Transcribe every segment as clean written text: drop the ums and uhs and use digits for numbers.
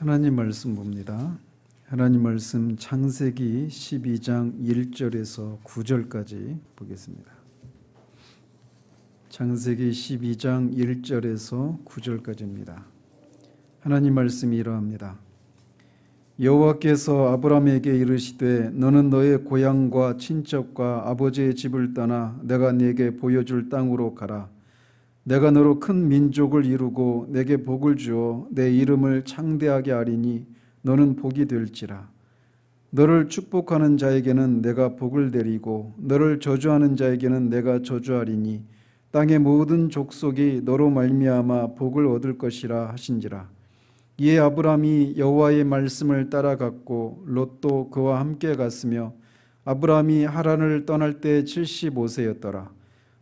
하나님 말씀 봅니다. 하나님 말씀 창세기 12장 1절에서 9절까지 보겠습니다. 창세기 12장 1절에서 9절까지입니다. 하나님 말씀이 이러합니다. 여호와께서 아브라함에게 이르시되 너는 너의 고향과 친척과 아버지의 집을 떠나 내가 네게 보여줄 땅으로 가라. 내가 너로 큰 민족을 이루고 내게 복을 주어 내 이름을 창대하게 하리니 너는 복이 될지라. 너를 축복하는 자에게는 내가 복을 내리고 너를 저주하는 자에게는 내가 저주하리니 땅의 모든 족속이 너로 말미암아 복을 얻을 것이라 하신지라. 이에 아브라함이 여호와의 말씀을 따라갔고 롯도 그와 함께 갔으며 아브라함이 하란을 떠날 때 75세였더라.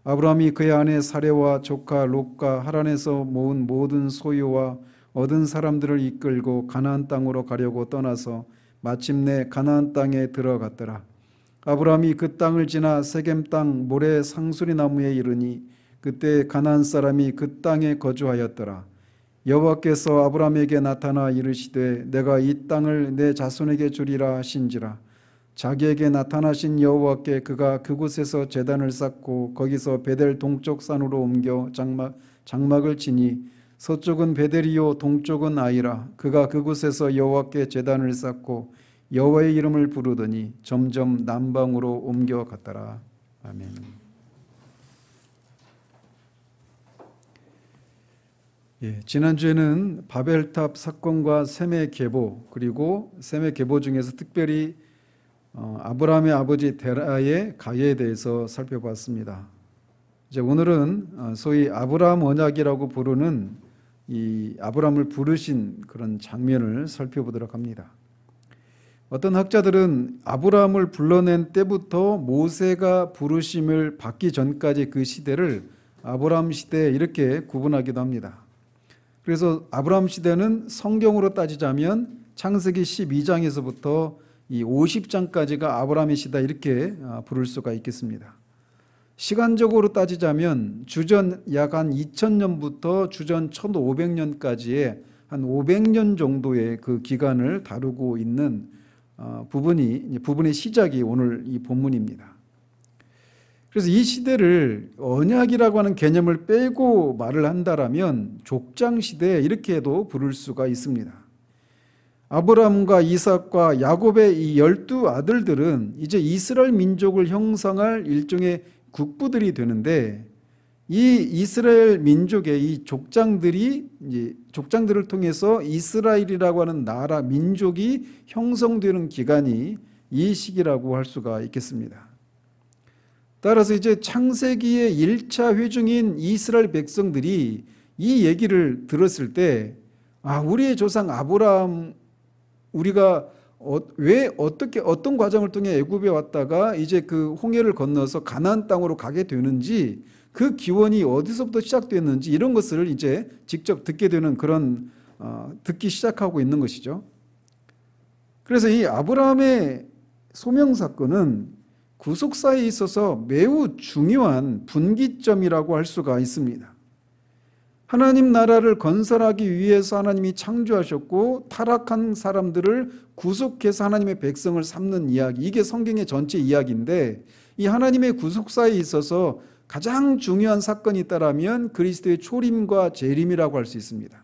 아브라함이 그의 아내 사레와 조카 롯과 하란에서 모은 모든 소유와 얻은 사람들을 이끌고 가나안 땅으로 가려고 떠나서 마침내 가나안 땅에 들어갔더라. 아브라함이 그 땅을 지나 세겜 땅 모래 상수리 나무에 이르니 그때 가나안 사람이 그 땅에 거주하였더라. 여호와께서 아브라함에게 나타나 이르시되 내가 이 땅을 내 자손에게 주리라 하신지라. 자기에게 나타나신 여호와께 그가 그곳에서 제단을 쌓고 거기서 베델 동쪽 산으로 옮겨 장막을 치니 서쪽은 베델이요 동쪽은 아이라. 그가 그곳에서 여호와께 제단을 쌓고 여호와의 이름을 부르더니 점점 남방으로 옮겨갔더라. 아멘. 지난주에는 바벨탑 사건과 셈의 계보, 그리고 셈의 계보 중에서 특별히 아브라함의 아버지 데라의 가해에 대해서 살펴봤습니다. 이제 오늘은 소위 아브라함 언약이라고 부르는 이 아브라함을 부르신 그런 장면을 살펴보도록 합니다. 어떤 학자들은 아브라함을 불러낸 때부터 모세가 부르심을 받기 전까지 그 시대를 아브라함 시대 이렇게 구분하기도 합니다. 그래서 아브라함 시대는 성경으로 따지자면 창세기 12장에서부터 이 50장까지가 아브라함의 시다 이렇게 부를 수가 있겠습니다. 시간적으로 따지자면 주전 약 한 2000년부터 주전 1500년까지의 한 500년 정도의 그 기간을 다루고 있는 부분의 시작이 오늘 이 본문입니다. 그래서 이 시대를 언약이라고 하는 개념을 빼고 말을 한다라면 족장시대 이렇게도 부를 수가 있습니다. 아브라함과 이삭과 야곱의 이 12아들들은 이제 이스라엘 민족을 형성할 일종의 국부들이 되는데 이 이스라엘 민족의 이 족장들을 통해서 이스라엘이라고 하는 나라 민족이 형성되는 기간이 이 시기라고 할 수가 있겠습니다. 따라서 이제 창세기의 1차 회중인 이스라엘 백성들이 이 얘기를 들었을 때 우리의 조상 아브라함 우리가 왜 어떻게 어떤 과정을 통해 애굽에 왔다가 이제 그 홍해를 건너서 가나안 땅으로 가게 되는지 그 기원이 어디서부터 시작됐는지 이런 것을 이제 직접 듣게 되는 그런 듣기 시작하고 있는 것이죠. 그래서 이 아브라함의 소명 사건은 구속사에 있어서 매우 중요한 분기점이라고 할 수가 있습니다. 하나님 나라를 건설하기 위해서 하나님이 창조하셨고 타락한 사람들을 구속해서 하나님의 백성을 삼는 이야기, 이게 성경의 전체 이야기인데 이 하나님의 구속사에 있어서 가장 중요한 사건이 있다라면 그리스도의 초림과 재림이라고 할 수 있습니다.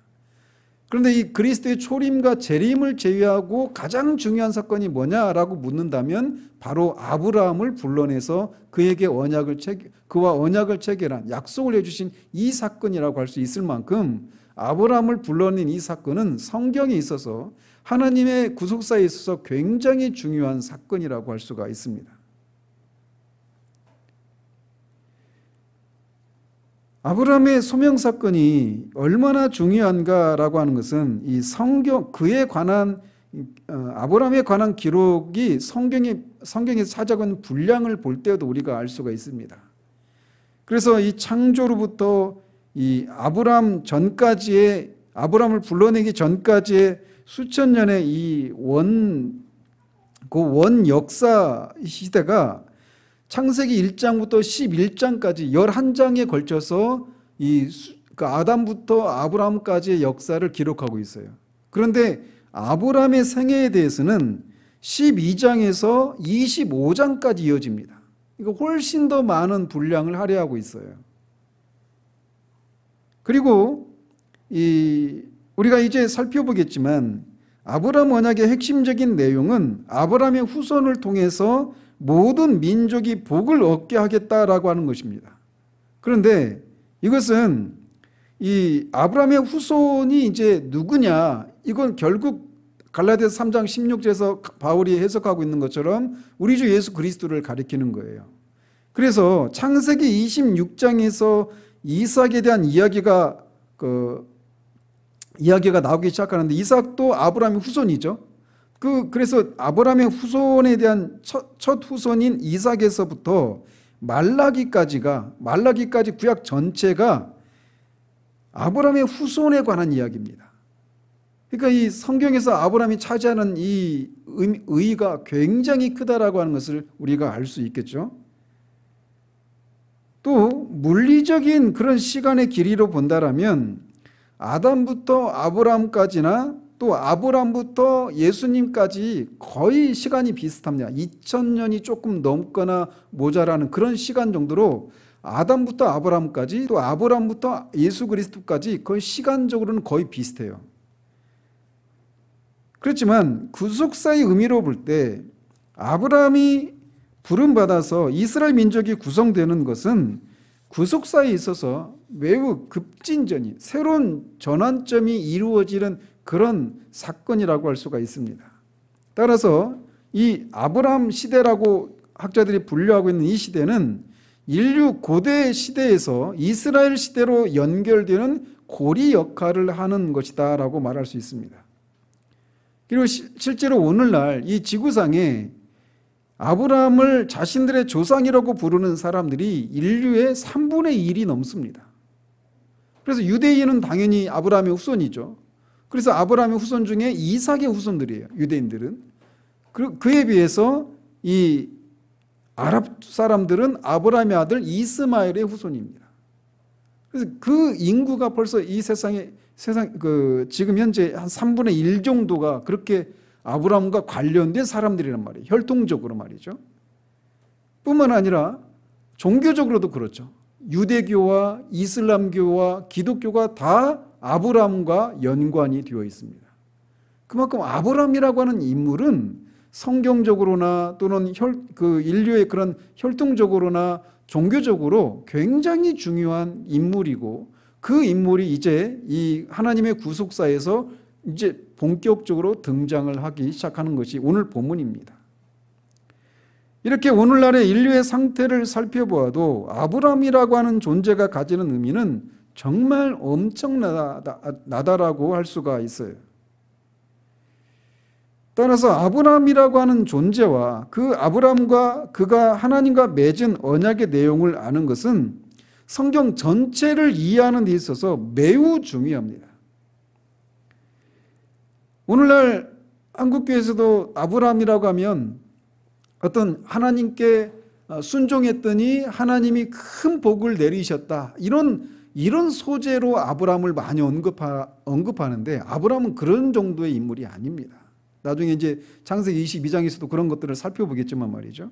그런데 이 그리스도의 초림과 재림을 제외하고 가장 중요한 사건이 뭐냐라고 묻는다면 바로 아브라함을 불러내서 그에게 그와 언약을 체결한 약속을 해주신 이 사건이라고 할 수 있을 만큼 아브라함을 불러낸 이 사건은 성경에 있어서 하나님의 구속사에 있어서 굉장히 중요한 사건이라고 할 수가 있습니다. 아브라함의 소명 사건이 얼마나 중요한가라고 하는 것은 이 성경 아브라함에 관한 기록이 성경에서 찾아온 분량을 볼 때도 우리가 알 수가 있습니다. 그래서 이 창조로부터 이 아브라함을 불러내기 전까지의 수천 년의 이 원 역사 시대가 창세기 1장부터 11장까지 11장에 걸쳐서 그 아담부터 아브라함까지의 역사를 기록하고 있어요. 그런데 아브라함의 생애에 대해서는 12장에서 25장까지 이어집니다. 이거 훨씬 더 많은 분량을 할애하고 있어요. 그리고 우리가 이제 살펴보겠지만 아브라함 언약의 핵심적인 내용은 아브라함의 후손을 통해서 모든 민족이 복을 얻게 하겠다라고 하는 것입니다. 그런데 이것은 이 아브라함의 후손이 이제 누구냐, 이건 결국 갈라디아서 3장 16절에서 바울이 해석하고 있는 것처럼 우리 주 예수 그리스도를 가리키는 거예요. 그래서 창세기 26장에서 이삭에 대한 이야기가 나오기 시작하는데, 이삭도 아브라함의 후손이죠. 그래서 아브라함의 후손에 대한 첫 후손인 이삭에서부터 말라기까지 구약 전체가 아브라함의 후손에 관한 이야기입니다. 그러니까 이 성경에서 아브라함이 차지하는 이 의의가 굉장히 크다라고 하는 것을 우리가 알 수 있겠죠. 또 물리적인 그런 시간의 길이로 본다라면 아담부터 아브라함까지나 또 아브라함부터 예수님까지 거의 시간이 비슷합니다. 2000년이 조금 넘거나 모자라는 그런 시간 정도로 아담부터 아브라함까지 또 아브라함부터 예수 그리스도까지 거의 시간적으로는 거의 비슷해요. 그렇지만 구속사의 의미로 볼 때 아브라함이 부름받아서 이스라엘 민족이 구성되는 것은 구속사에 있어서 매우 급진전이, 새로운 전환점이 이루어지는 그런 사건이라고 할 수가 있습니다. 따라서 이 아브라함 시대라고 학자들이 분류하고 있는 이 시대는 인류 고대 시대에서 이스라엘 시대로 연결되는 고리 역할을 하는 것이다 라고 말할 수 있습니다. 그리고 실제로 오늘날 이 지구상에 아브라함을 자신들의 조상이라고 부르는 사람들이 인류의 3분의 1이 넘습니다. 그래서 유대인은 당연히 아브라함의 후손이죠. 그래서 아브라함의 후손 중에 이삭의 후손들이에요, 유대인들은. 그에 비해서 이 아랍 사람들은 아브라함의 아들 이스마엘의 후손입니다. 그래서 그 인구가 벌써 이 세상 지금 현재 한 3분의 1 정도가 그렇게 아브라함과 관련된 사람들이란 말이에요. 혈통적으로 말이죠. 뿐만 아니라 종교적으로도 그렇죠. 유대교와 이슬람교와 기독교가 다 아브라함과 연관이 되어 있습니다. 그만큼 아브라함이라고 하는 인물은 성경적으로나 또는 인류의 그런 혈통적으로나 종교적으로 굉장히 중요한 인물이고, 그 인물이 이제 이 하나님의 구속사에서 이제 본격적으로 등장을 하기 시작하는 것이 오늘 본문입니다. 이렇게 오늘날의 인류의 상태를 살펴보아도 아브라함이라고 하는 존재가 가지는 의미는 정말 엄청나다라고 할 수가 있어요. 따라서 아브라함이라고 하는 존재와 그 아브라함과 그가 하나님과 맺은 언약의 내용을 아는 것은 성경 전체를 이해하는 데 있어서 매우 중요합니다. 오늘날 한국교회에서도 아브라함이라고 하면 어떤 하나님께 순종했더니 하나님이 큰 복을 내리셨다, 이런 소재로 아브라함을 많이 언급하는데 아브라함은 그런 정도의 인물이 아닙니다. 나중에 이제 창세기 22장에서도 그런 것들을 살펴보겠지만 말이죠.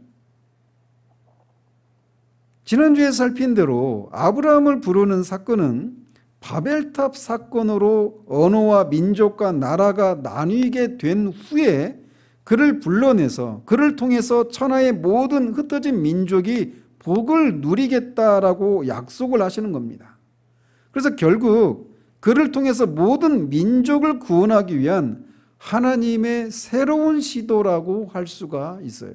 지난주에 살핀 대로 아브라함을 부르는 사건은 바벨탑 사건으로 언어와 민족과 나라가 나뉘게 된 후에 그를 불러내서 그를 통해서 천하의 모든 흩어진 민족이 복을 누리겠다라고 약속을 하시는 겁니다. 그래서 결국 그를 통해서 모든 민족을 구원하기 위한 하나님의 새로운 시도라고 할 수가 있어요.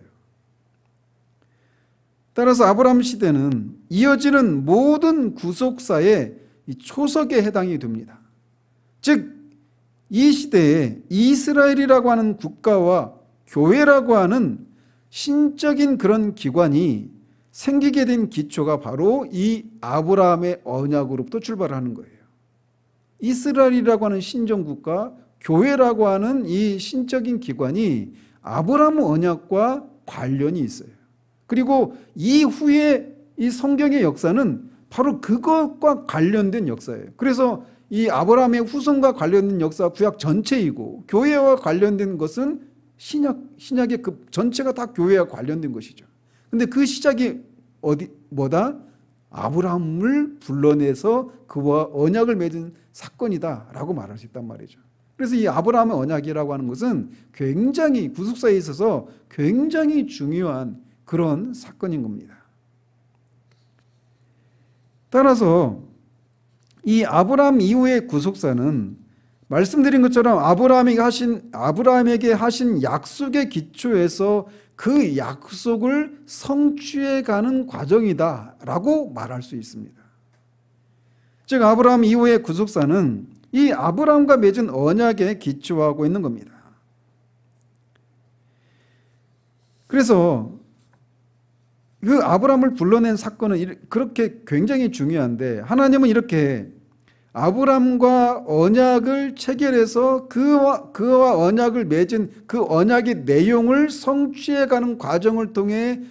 따라서 아브라함 시대는 이어지는 모든 구속사의 초석에 해당이 됩니다. 즉, 이 시대에 이스라엘이라고 하는 국가와 교회라고 하는 신적인 그런 기관이 생기게 된 기초가 바로 이 아브라함의 언약으로부터 출발하는 거예요. 이스라엘이라고 하는 신정국가, 교회라고 하는 이 신적인 기관이 아브라함 언약과 관련이 있어요. 그리고 이후에 이 성경의 역사는 바로 그것과 관련된 역사예요. 그래서 이 아브라함의 후손과 관련된 역사가 구약 전체이고 교회와 관련된 것은 신약의 그 전체가 다 교회와 관련된 것이죠. 근데 그 시작이 뭐다? 아브라함을 불러내서 그와 언약을 맺은 사건이다라고 말할 수 있단 말이죠. 그래서 이 아브라함의 언약이라고 하는 것은 굉장히 구속사에 있어서 굉장히 중요한 그런 사건인 겁니다. 따라서 이 아브라함 이후의 구속사는 말씀드린 것처럼 아브라함에게 하신 약속의 기초에서 그 약속을 성취해 가는 과정이다라고 말할 수 있습니다. 즉 아브라함 이후의 구속사는 이 아브라함과 맺은 언약에 기초하고 있는 겁니다. 그래서 그 아브라함을 불러낸 사건은 그렇게 굉장히 중요한데 하나님은 이렇게 아브라함과 언약을 체결해서 그와 언약을 맺은 그 언약의 내용을 성취해가는 과정을 통해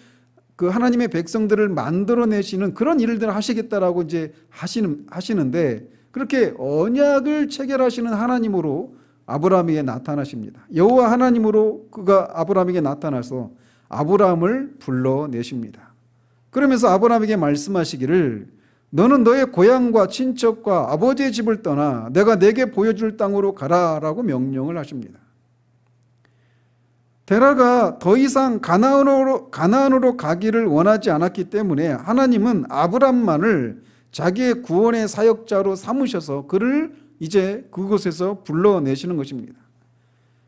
그 하나님의 백성들을 만들어내시는 그런 일들을 하시겠다라고 이제 하시는데 그렇게 언약을 체결하시는 하나님으로 아브라함에게 나타나십니다. 여호와 하나님으로 그가 아브라함에게 나타나서 아브라함을 불러내십니다. 그러면서 아브라함에게 말씀하시기를 너는 너의 고향과 친척과 아버지의 집을 떠나 내가 내게 보여줄 땅으로 가라라고 명령을 하십니다. 데라가 더 이상 가나안으로 가기를 원하지 않았기 때문에 하나님은 아브람만을 자기의 구원의 사역자로 삼으셔서 그를 이제 그곳에서 불러내시는 것입니다.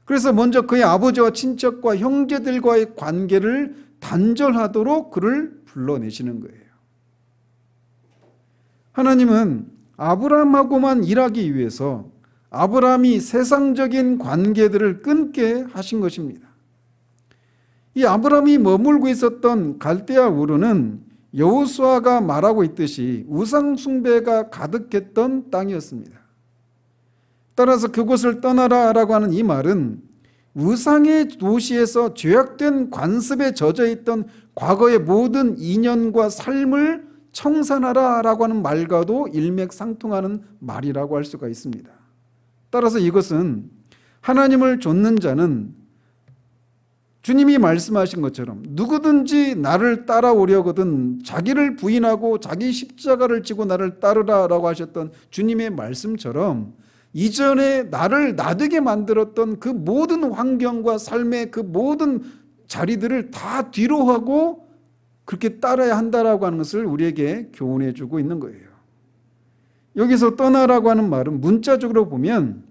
그래서 먼저 그의 아버지와 친척과 형제들과의 관계를 단절하도록 그를 불러내시는 거예요. 하나님은 아브라함하고만 일하기 위해서 아브라함이 세상적인 관계들을 끊게 하신 것입니다. 이 아브라함이 머물고 있었던 갈대아 우르는 여호수아가 말하고 있듯이 우상 숭배가 가득했던 땅이었습니다. 따라서 그곳을 떠나라라고 하는 이 말은 우상의 도시에서 죄악된 관습에 젖어 있던 과거의 모든 인연과 삶을 청산하라라고 하는 말과도 일맥상통하는 말이라고 할 수가 있습니다. 따라서 이것은 하나님을 좇는 자는 주님이 말씀하신 것처럼 누구든지 나를 따라오려거든 자기를 부인하고 자기 십자가를 지고 나를 따르라라고 하셨던 주님의 말씀처럼 이전에 나를 나되게 만들었던 그 모든 환경과 삶의 그 모든 자리들을 다 뒤로 하고 그렇게 따라야 한다라고 하는 것을 우리에게 교훈해 주고 있는 거예요. 여기서 떠나라고 하는 말은 문자적으로 보면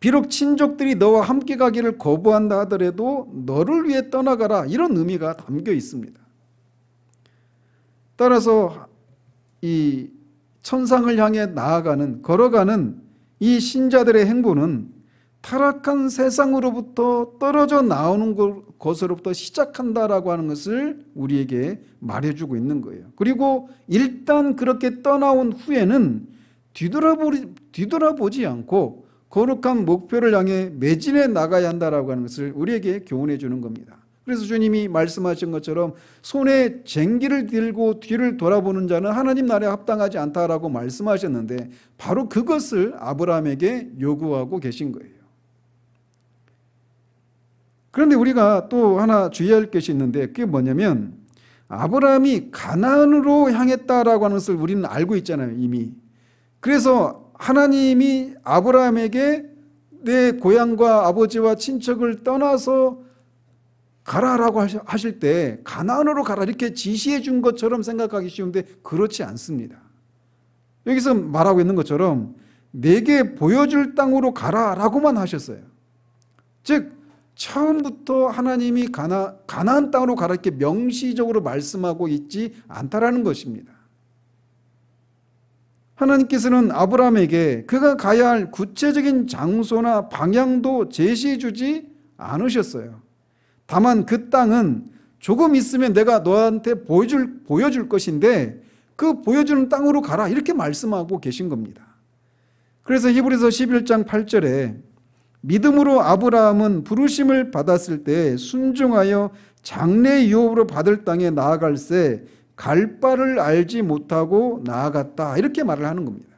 비록 친족들이 너와 함께 가기를 거부한다 하더라도 너를 위해 떠나가라 이런 의미가 담겨 있습니다. 따라서 이 천상을 향해 걸어가는 이 신자들의 행보는 타락한 세상으로부터 떨어져 나오는 것으로부터 시작한다라고 하는 것을 우리에게 말해주고 있는 거예요. 그리고 일단 그렇게 떠나온 후에는 뒤돌아보지 않고 거룩한 목표를 향해 매진해 나가야 한다라고 하는 것을 우리에게 교훈해 주는 겁니다. 그래서 주님이 말씀하신 것처럼 손에 쟁기를 들고 뒤를 돌아보는 자는 하나님 나라에 합당하지 않다라고 말씀하셨는데 바로 그것을 아브라함에게 요구하고 계신 거예요. 그런데 우리가 또 하나 주의할 것이 있는데 그게 뭐냐면 아브라함이 가나안으로 향했다라고 하는 것을 우리는 알고 있잖아요, 이미. 그래서 하나님이 아브라함에게 내 고향과 아버지와 친척을 떠나서 가라라고 하실 때 가나안으로 가라 이렇게 지시해 준 것처럼 생각하기 쉬운데 그렇지 않습니다. 여기서 말하고 있는 것처럼 내게 보여줄 땅으로 가라라고만 하셨어요. 즉 처음부터 하나님이 가나안 땅으로 가라 이렇게 명시적으로 말씀하고 있지 않다라는 것입니다. 하나님께서는 아브라함에게 그가 가야 할 구체적인 장소나 방향도 제시해 주지 않으셨어요. 다만 그 땅은 조금 있으면 내가 너한테 보여줄 것인데 그 보여주는 땅으로 가라 이렇게 말씀하고 계신 겁니다. 그래서 히브리서 11장 8절에 믿음으로 아브라함은 부르심을 받았을 때 순종하여 장래 유업으로 받을 땅에 나아갈새 갈 바를 알지 못하고 나아갔다 이렇게 말을 하는 겁니다.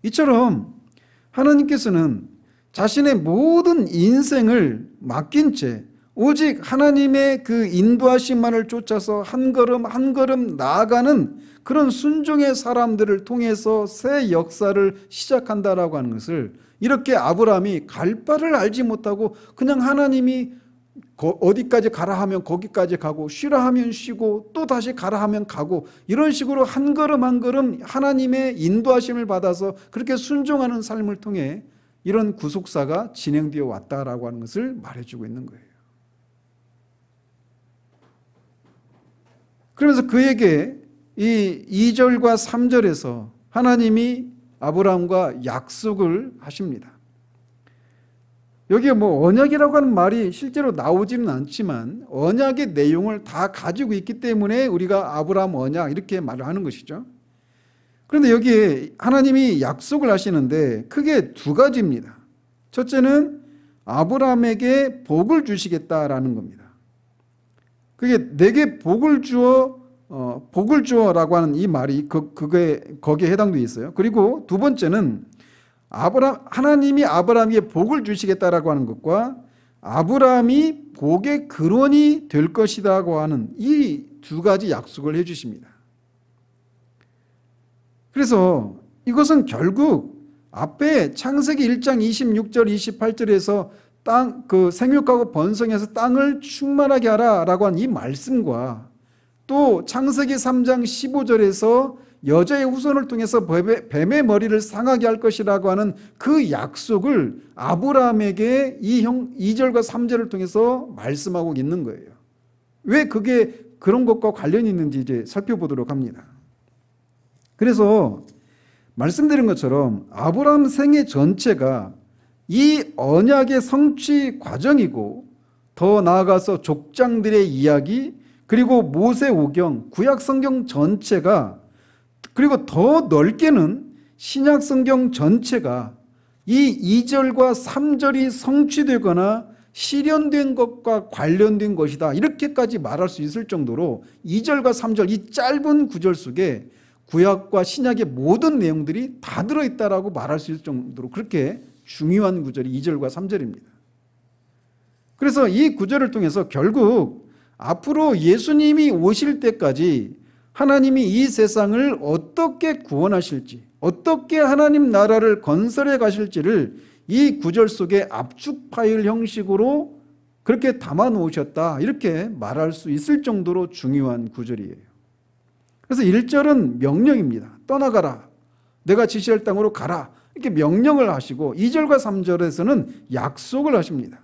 이처럼 하나님께서는 자신의 모든 인생을 맡긴 채 오직 하나님의 그 인도하심만을 쫓아서 한 걸음 한 걸음 나아가는 그런 순종의 사람들을 통해서 새 역사를 시작한다라고 하는 것을, 이렇게 아브라함이 갈 바를 알지 못하고 그냥 하나님이 어디까지 가라 하면 거기까지 가고 쉬라 하면 쉬고 또 다시 가라 하면 가고, 이런 식으로 한 걸음 한 걸음 하나님의 인도하심을 받아서 그렇게 순종하는 삶을 통해 이런 구속사가 진행되어 왔다라고 하는 것을 말해주고 있는 거예요. 그러면서 그에게 이 2절과 3절에서 하나님이 아브라함과 약속을 하십니다. 여기에 뭐 언약이라고 하는 말이 실제로 나오지는 않지만 언약의 내용을 다 가지고 있기 때문에 우리가 아브라함 언약 이렇게 말을 하는 것이죠. 그런데 여기에 하나님이 약속을 하시는데 크게 두 가지입니다. 첫째는 아브라함에게 복을 주시겠다라는 겁니다. 그게 내게 복을 주어라고 하는 이 말이 거기에 해당되어 있어요. 그리고 두 번째는 하나님이 아브라함에게 복을 주시겠다라고 하는 것과 아브라함이 복의 근원이 될 것이라고 하는 이 두 가지 약속을 해 주십니다. 그래서 이것은 결국 앞에 창세기 1장 26절 28절에서 생육하고 번성해서 땅을 충만하게 하라라고 한 이 말씀과 또 창세기 3장 15절에서 여자의 후손을 통해서 뱀의 머리를 상하게 할 것이라고 하는 그 약속을 아브라함에게 2절과 3절을 통해서 말씀하고 있는 거예요. 왜 그게 그런 것과 관련이 있는지 이제 살펴보도록 합니다. 그래서 말씀드린 것처럼 아브라함 생애 전체가 이 언약의 성취 과정이고, 더 나아가서 족장들의 이야기, 그리고 모세오경, 구약성경 전체가, 그리고 더 넓게는 신약성경 전체가 이 2절과 3절이 성취되거나 실현된 것과 관련된 것이다, 이렇게까지 말할 수 있을 정도로 2절과 3절 이 짧은 구절 속에 구약과 신약의 모든 내용들이 다 들어있다라고 말할 수 있을 정도로 그렇게 중요한 구절이 2절과 3절입니다. 그래서 이 구절을 통해서 결국 앞으로 예수님이 오실 때까지 하나님이 이 세상을 어떻게 구원하실지, 어떻게 하나님 나라를 건설해 가실지를 이 구절 속에 압축 파일 형식으로 그렇게 담아 놓으셨다, 이렇게 말할 수 있을 정도로 중요한 구절이에요. 그래서 1절은 명령입니다. 떠나가라, 내가 지시할 땅으로 가라, 이렇게 명령을 하시고 2절과 3절에서는 약속을 하십니다.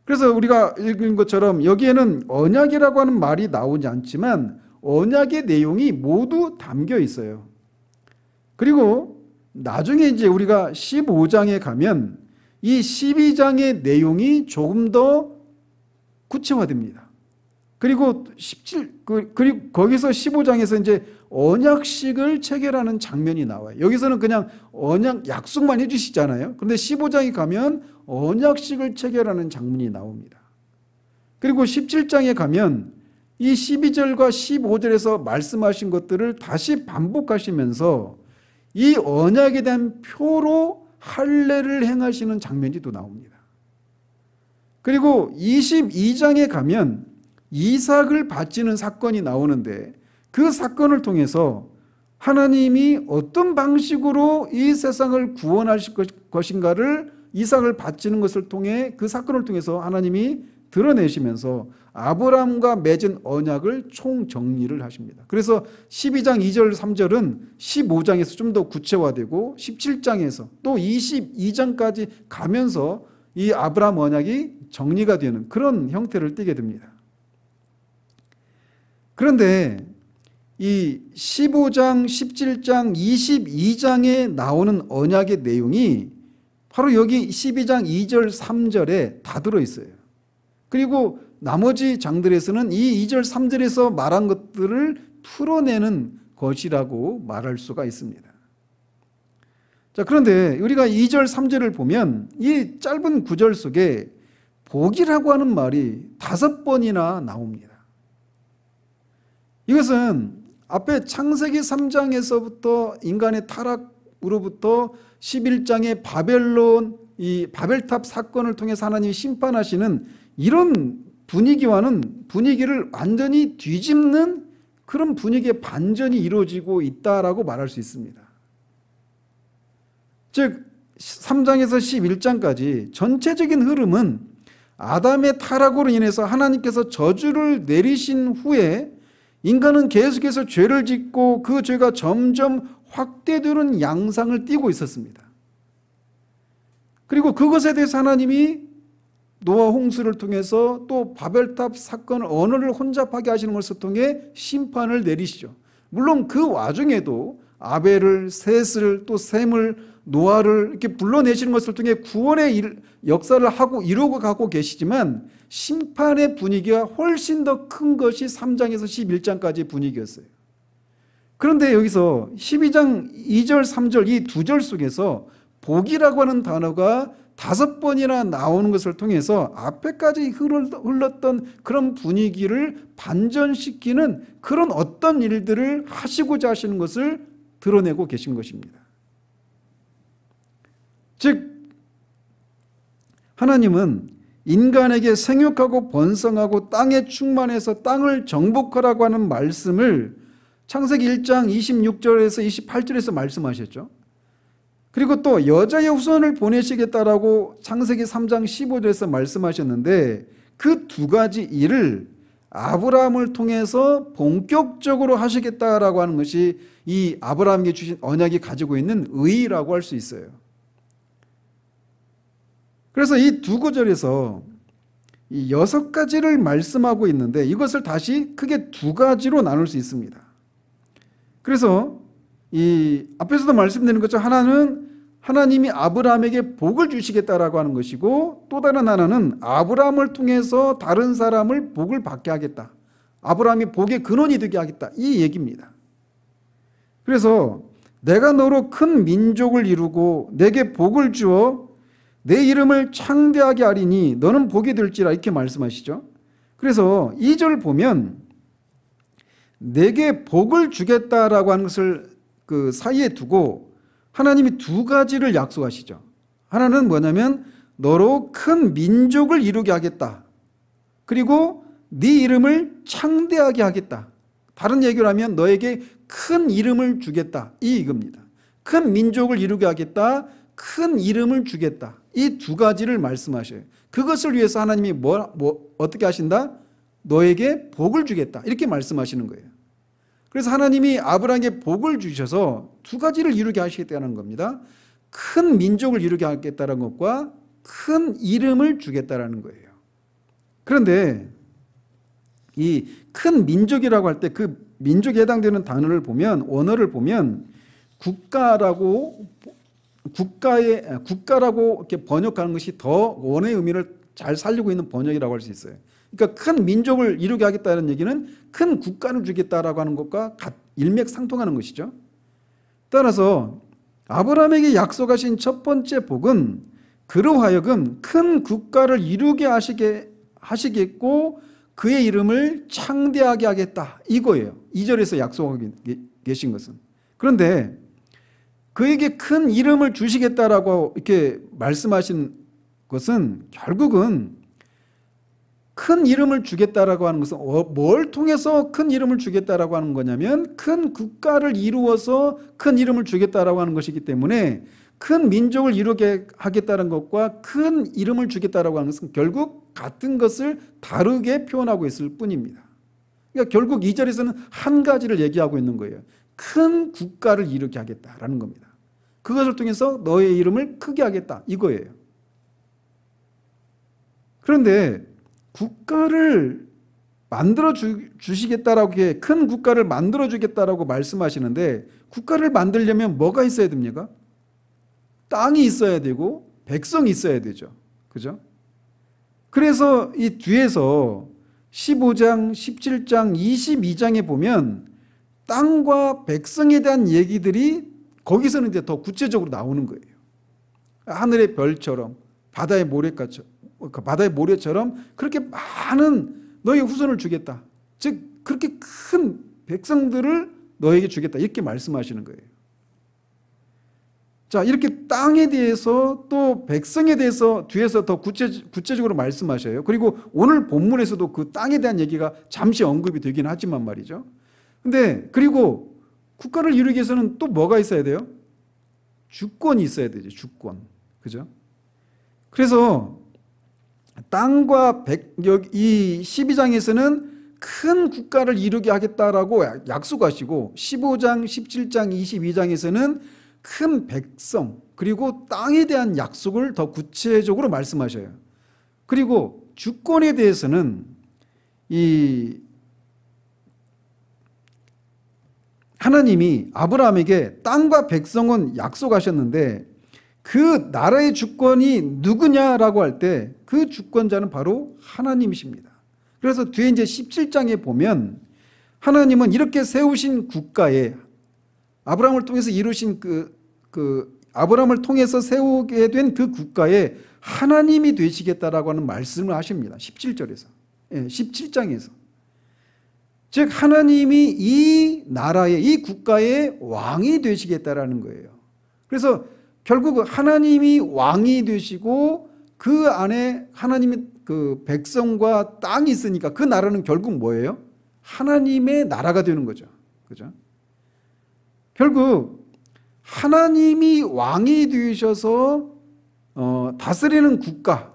그래서 우리가 읽은 것처럼 여기에는 언약이라고 하는 말이 나오지 않지만 언약의 내용이 모두 담겨 있어요. 그리고 나중에 이제 우리가 15장에 가면 이 12장의 내용이 조금 더 구체화됩니다. 그리고 그리고 거기서 15장에서 이제 언약식을 체결하는 장면이 나와요. 여기서는 그냥 언약 약속만 해주시잖아요. 그런데 15장에 가면 언약식을 체결하는 장면이 나옵니다. 그리고 17장에 가면 이 12절과 15절에서 말씀하신 것들을 다시 반복하시면서 이 언약에 대한 표로 할례를 행하시는 장면이 또 나옵니다. 그리고 22장에 가면 이삭을 바치는 사건이 나오는데 그 사건을 통해서 하나님이 어떤 방식으로 이 세상을 구원하실 것인가를 이삭을 바치는 것을 통해, 그 사건을 통해서 하나님이 드러내시면서 아브라함과 맺은 언약을 총정리를 하십니다. 그래서 12장 2절 3절은 15장에서 좀 더 구체화되고 17장에서 또 22장까지 가면서 이 아브라함 언약이 정리가 되는 그런 형태를 띠게 됩니다. 그런데 이 15장, 17장, 22장에 나오는 언약의 내용이 바로 여기 12장 2절, 3절에 다 들어있어요. 그리고 나머지 장들에서는 이 2절, 3절에서 말한 것들을 풀어내는 것이라고 말할 수가 있습니다. 자, 그런데 우리가 2절, 3절을 보면 이 짧은 구절 속에 복이라고 하는 말이 5번이나 나옵니다. 이것은 앞에 창세기 3장에서부터 인간의 타락 바벨탑으로부터 11장의 이 바벨탑 사건을 통해서 하나님이 심판하시는 이런 분위기를 완전히 뒤집는 그런 분위기의 반전이 이루어지고 있다라고 말할 수 있습니다. 즉 3장에서 11장까지 전체적인 흐름은 아담의 타락으로 인해서 하나님께서 저주를 내리신 후에 인간은 계속해서 죄를 짓고 그 죄가 점점 확대되는 양상을 띠고 있었습니다. 그리고 그것에 대해서 하나님이 노아 홍수를 통해서 또 바벨탑 사건 언어를 혼잡하게 하시는 것을 통해 심판을 내리시죠. 물론 그 와중에도 아벨을, 셋을, 또 셈을, 노아를 이렇게 불러내시는 것을 통해 구원의 역사를 하고 이루고 가고 계시지만 심판의 분위기가 훨씬 더 큰 것이 3장에서 11장까지의 분위기였어요. 그런데 여기서 12장 2절, 3절 이 두 절 속에서 복이라고 하는 단어가 5번이나 나오는 것을 통해서 앞에까지 흘렀던 그런 분위기를 반전시키는 그런 어떤 일들을 하시고자 하시는 것을 드러내고 계신 것입니다. 즉 하나님은 인간에게 생육하고 번성하고 땅에 충만해서 땅을 정복하라고 하는 말씀을 창세기 1장 26절에서 28절에서 말씀하셨죠. 그리고 또 여자의 후손을 보내시겠다라고 창세기 3장 15절에서 말씀하셨는데 그 두 가지 일을 아브라함을 통해서 본격적으로 하시겠다라고 하는 것이 이 아브라함에게 주신 언약이 가지고 있는 의의라고 할 수 있어요. 그래서 이 두 구절에서 이 6가지를 말씀하고 있는데 이것을 다시 크게 두 가지로 나눌 수 있습니다. 그래서 이 앞에서도 말씀드린 것처럼 하나는 하나님이 아브라함에게 복을 주시겠다라고 하는 것이고 또 다른 하나는 아브라함을 통해서 다른 사람을 복을 받게 하겠다. 아브라함이 복의 근원이 되게 하겠다. 이 얘기입니다. 그래서 내가 너로 큰 민족을 이루고 내게 복을 주어 내 이름을 창대하게 하리니 너는 복이 될지라 이렇게 말씀하시죠. 그래서 2절 보면 내게 복을 주겠다라고 하는 것을 그 사이에 두고 하나님이 두 가지를 약속하시죠. 하나는 뭐냐면 너로 큰 민족을 이루게 하겠다. 그리고 네 이름을 창대하게 하겠다. 다른 얘기를 하면 너에게 큰 이름을 주겠다. 이겁니다. 큰 민족을 이루게 하겠다. 큰 이름을 주겠다. 이 두 가지를 말씀하셔요. 그것을 위해서 하나님이 어떻게 하신다? 너에게 복을 주겠다. 이렇게 말씀하시는 거예요. 그래서 하나님이 아브라함에게 복을 주셔서 두 가지를 이루게 하시겠다는 겁니다. 큰 민족을 이루게 하겠다는 것과 큰 이름을 주겠다는 거예요. 그런데 이 큰 민족이라고 할 때 그 민족에 해당되는 단어를 보면 언어를 보면 국가라고 이렇게 번역하는 것이 더 원어의 의미를 잘 살리고 있는 번역이라고 할 수 있어요. 그러니까 큰 민족을 이루게 하겠다는 얘기는 큰 국가를 주겠다라고 하는 것과 일맥상통하는 것이죠. 따라서 아브라함에게 약속하신 첫 번째 복은 그로 하여금 큰 국가를 이루게 하시겠고 그의 이름을 창대하게 하겠다 이거예요. 2절에서 약속하고 계신 것은. 그런데 그에게 큰 이름을 주시겠다라고 이렇게 말씀하신 것은 결국은 큰 이름을 주겠다라고 하는 것은 뭘 통해서 큰 이름을 주겠다라고 하는 거냐면 큰 국가를 이루어서 큰 이름을 주겠다라고 하는 것이기 때문에 큰 민족을 이루게 하겠다는 것과 큰 이름을 주겠다라고 하는 것은 결국 같은 것을 다르게 표현하고 있을 뿐입니다. 그러니까 결국 2절에서는 한 가지를 얘기하고 있는 거예요. 큰 국가를 이루게 하겠다라는 겁니다. 그것을 통해서 너의 이름을 크게 하겠다 이거예요. 그런데 국가를 만들어 주시겠다라고 큰 국가를 만들어 주겠다라고 말씀하시는데 국가를 만들려면 뭐가 있어야 됩니까? 땅이 있어야 되고 백성이 있어야 되죠. 그죠? 그래서 이 뒤에서 15장, 17장, 22장에 보면 땅과 백성에 대한 얘기들이 거기서는 이제 더 구체적으로 나오는 거예요. 하늘의 별처럼 바다의 모래처럼 그렇게 많은 너의 후손을 주겠다. 즉 그렇게 큰 백성들을 너에게 주겠다. 이렇게 말씀하시는 거예요. 자, 이렇게 땅에 대해서 또 백성에 대해서 뒤에서 더 구체적으로 말씀하셔요. 그리고 오늘 본문에서도 그 땅에 대한 얘기가 잠시 언급이 되긴 하지만 말이죠. 근데 그리고 국가를 이루기 위해서는 또 뭐가 있어야 돼요? 주권이 있어야 되죠. 주권. 그죠? 그래서 땅과 이 12장에서는 큰 국가를 이루게 하겠다라고 약속하시고 15장, 17장, 22장에서는 큰 백성 그리고 땅에 대한 약속을 더 구체적으로 말씀하셔요. 그리고 주권에 대해서는 이 하나님이 아브라함에게 땅과 백성은 약속하셨는데 그 나라의 주권이 누구냐라고 할 때 그 주권자는 바로 하나님이십니다. 그래서 뒤에 이제 17장에 보면 하나님은 이렇게 세우신 국가에 아브라함을 통해서 이루신 아브라함을 통해서 세우게 된 그 국가에 하나님이 되시겠다라고 하는 말씀을 하십니다. 17절에서. 17장에서. 즉 하나님이 이 나라의 이 국가의 왕이 되시겠다라는 거예요. 그래서 결국 하나님이 왕이 되시고 그 안에 하나님의 그 백성과 땅이 있으니까 그 나라는 결국 뭐예요? 하나님의 나라가 되는 거죠. 그죠? 결국 하나님이 왕이 되셔서 다스리는 국가,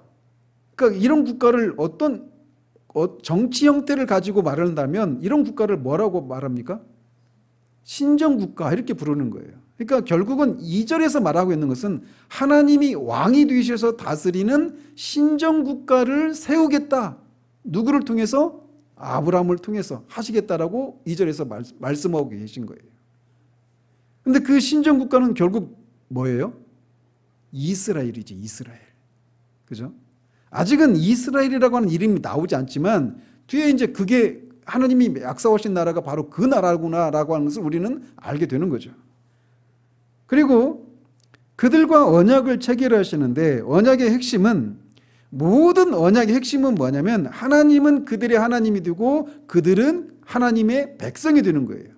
그러니까 이런 국가를 어떤 정치 형태를 가지고 말한다면 이런 국가를 뭐라고 말합니까? 신정국가 이렇게 부르는 거예요. 그러니까 결국은 2절에서 말하고 있는 것은 하나님이 왕이 되셔서 다스리는 신정국가를 세우겠다. 누구를 통해서? 아브라함을 통해서 하시겠다라고 2절에서 말씀하고 계신 거예요. 근데 그 신정국가는 결국 뭐예요? 이스라엘이지, 이스라엘. 그죠? 아직은 이스라엘이라고 하는 이름이 나오지 않지만 뒤에 이제 그게 하나님이 약속하신 나라가 바로 그 나라구나라고 하는 것을 우리는 알게 되는 거죠. 그리고 그들과 언약을 체결하시는데 언약의 핵심은 모든 언약의 핵심은 뭐냐면 하나님은 그들의 하나님이 되고 그들은 하나님의 백성이 되는 거예요.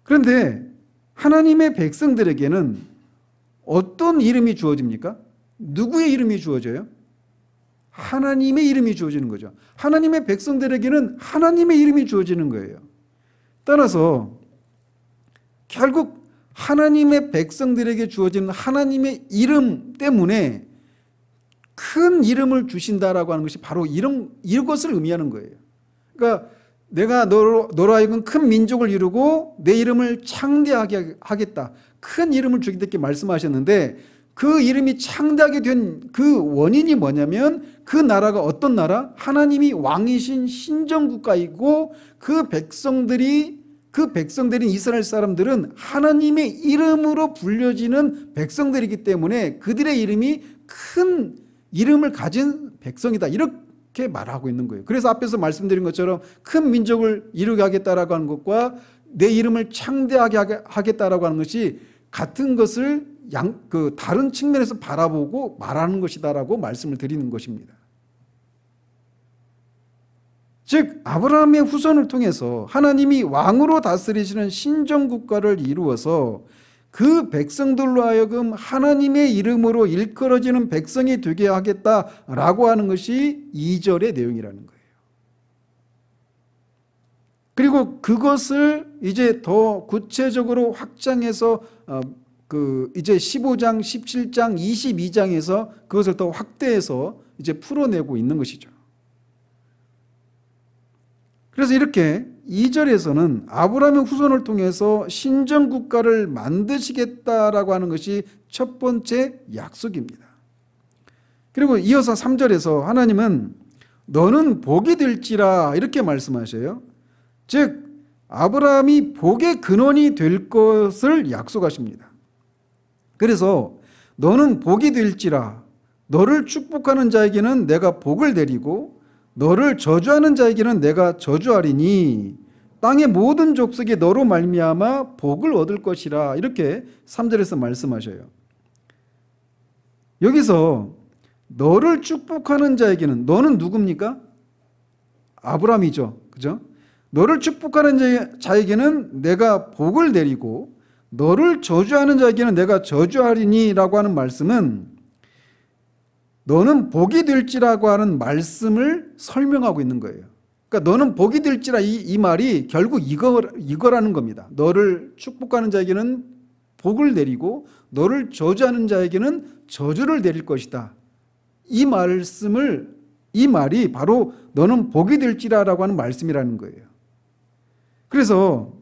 그런데 하나님의 백성들에게는 어떤 이름이 주어집니까? 누구의 이름이 주어져요? 하나님의 이름이 주어지는 거죠. 하나님의 백성들에게는 하나님의 이름이 주어지는 거예요. 따라서 결국 하나님의 백성들에게 주어지는 하나님의 이름 때문에 큰 이름을 주신다라고 하는 것이 바로 이것을 의미하는 거예요. 그러니까 내가 너로 하여금 큰 민족을 이루고 내 이름을 창대하게 하겠다. 큰 이름을 주겠다 말씀하셨는데 그 이름이 창대하게 된 그 원인이 뭐냐면 그 나라가 어떤 나라? 하나님이 왕이신 신정국가이고 그 백성들인 이스라엘 사람들은 하나님의 이름으로 불려지는 백성들이기 때문에 그들의 이름이 큰 이름을 가진 백성이다. 이렇게 말하고 있는 거예요. 그래서 앞에서 말씀드린 것처럼 큰 민족을 이루게 하겠다라고 하는 것과 내 이름을 창대하게 하겠다라고 하는 것이 같은 것을 다른 측면에서 바라보고 말하는 것이다라고 말씀을 드리는 것입니다. 즉 아브라함의 후손을 통해서 하나님이 왕으로 다스리시는 신정국가를 이루어서 그 백성들로 하여금 하나님의 이름으로 일컬어지는 백성이 되게 하겠다라고 하는 것이 2절의 내용이라는 거예요. 그리고 그것을 이제 더 구체적으로 확장해서 이제 15장, 17장, 22장에서 그것을 더 확대해서 이제 풀어내고 있는 것이죠. 그래서 이렇게 2절에서는 아브라함의 후손을 통해서 신정국가를 만드시겠다라고 하는 것이 첫 번째 약속입니다. 그리고 이어서 3절에서 하나님은 너는 복이 될지라 이렇게 말씀하셔요. 즉 아브라함이 복의 근원이 될 것을 약속하십니다. 그래서 너는 복이 될지라 너를 축복하는 자에게는 내가 복을 내리고 너를 저주하는 자에게는 내가 저주하리니 땅의 모든 족속이 너로 말미암아 복을 얻을 것이라 이렇게 3절에서 말씀하셔요. 여기서 너를 축복하는 자에게는 너는 누굽니까? 아브라함이죠. 그죠? 너를 축복하는 자에게는 내가 복을 내리고 너를 저주하는 자에게는 내가 저주하리니라고 하는 말씀은 너는 복이 될지라고 하는 말씀을 설명하고 있는 거예요. 그러니까 너는 복이 될지라 이 말이 결국 이거라는 겁니다. 너를 축복하는 자에게는 복을 내리고 너를 저주하는 자에게는 저주를 내릴 것이다. 이 말이 바로 너는 복이 될지라라고 하는 말씀이라는 거예요. 그래서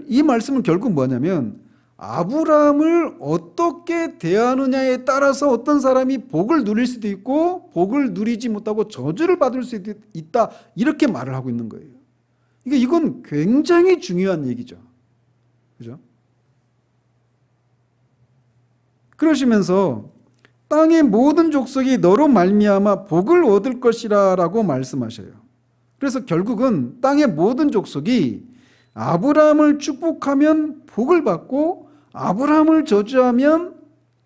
이 말씀은 결국 뭐냐면 아브라함을 어떻게 대하느냐에 따라서 어떤 사람이 복을 누릴 수도 있고 복을 누리지 못하고 저주를 받을 수도 있다. 이렇게 말을 하고 있는 거예요. 이건 굉장히 중요한 얘기죠. 그죠? 그러시면서 땅의 모든 족속이 너로 말미암아 복을 얻을 것이라라고 말씀하셔요. 그래서 결국은 땅의 모든 족속이 아브라함을 축복하면 복을 받고 아브라함을 저주하면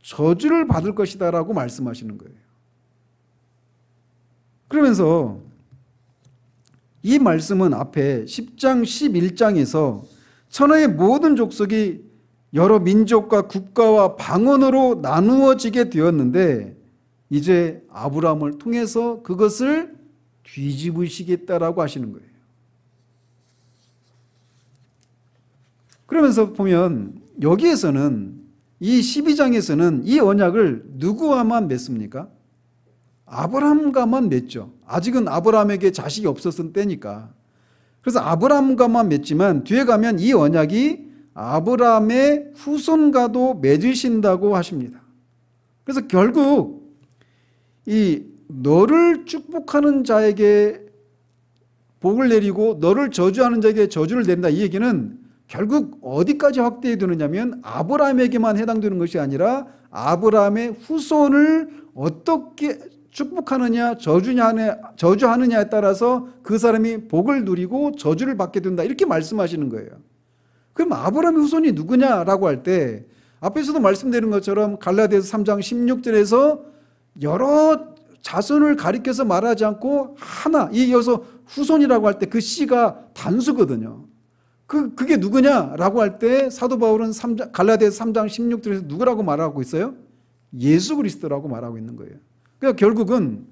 저주를 받을 것이다라고 말씀하시는 거예요. 그러면서 이 말씀은 앞에 10장 11장에서 천하의 모든 족속이 여러 민족과 국가와 방언으로 나누어지게 되었는데 이제 아브라함을 통해서 그것을 뒤집으시겠다라고 하시는 거예요. 그러면서 보면 여기에서는 이 12장에서는 이 언약을 누구와만 맺습니까? 아브라함과만 맺죠. 아직은 아브라함에게 자식이 없었을 때니까. 그래서 아브라함과만 맺지만 뒤에 가면 이 언약이 아브라함의 후손과도 맺으신다고 하십니다. 그래서 결국 이 너를 축복하는 자에게 복을 내리고 너를 저주하는 자에게 저주를 내린다. 이 얘기는 결국 어디까지 확대되느냐면 아브라함에게만 해당되는 것이 아니라 아브라함의 후손을 어떻게 축복하느냐 저주하느냐에 따라서 그 사람이 복을 누리고 저주를 받게 된다. 이렇게 말씀하시는 거예요. 그럼 아브라함의 후손이 누구냐라고 할 때 앞에서도 말씀드린 것처럼 갈라디아서 3장 16절에서 여러 자손을 가리켜서 말하지 않고 하나, 이어서 후손이라고 할 때 그 씨가 단수거든요. 그게 누구냐라고 할 때 사도 바울은 갈라디아서 3장 16절에서 누구라고 말하고 있어요? 예수 그리스도라고 말하고 있는 거예요. 그러니까 결국은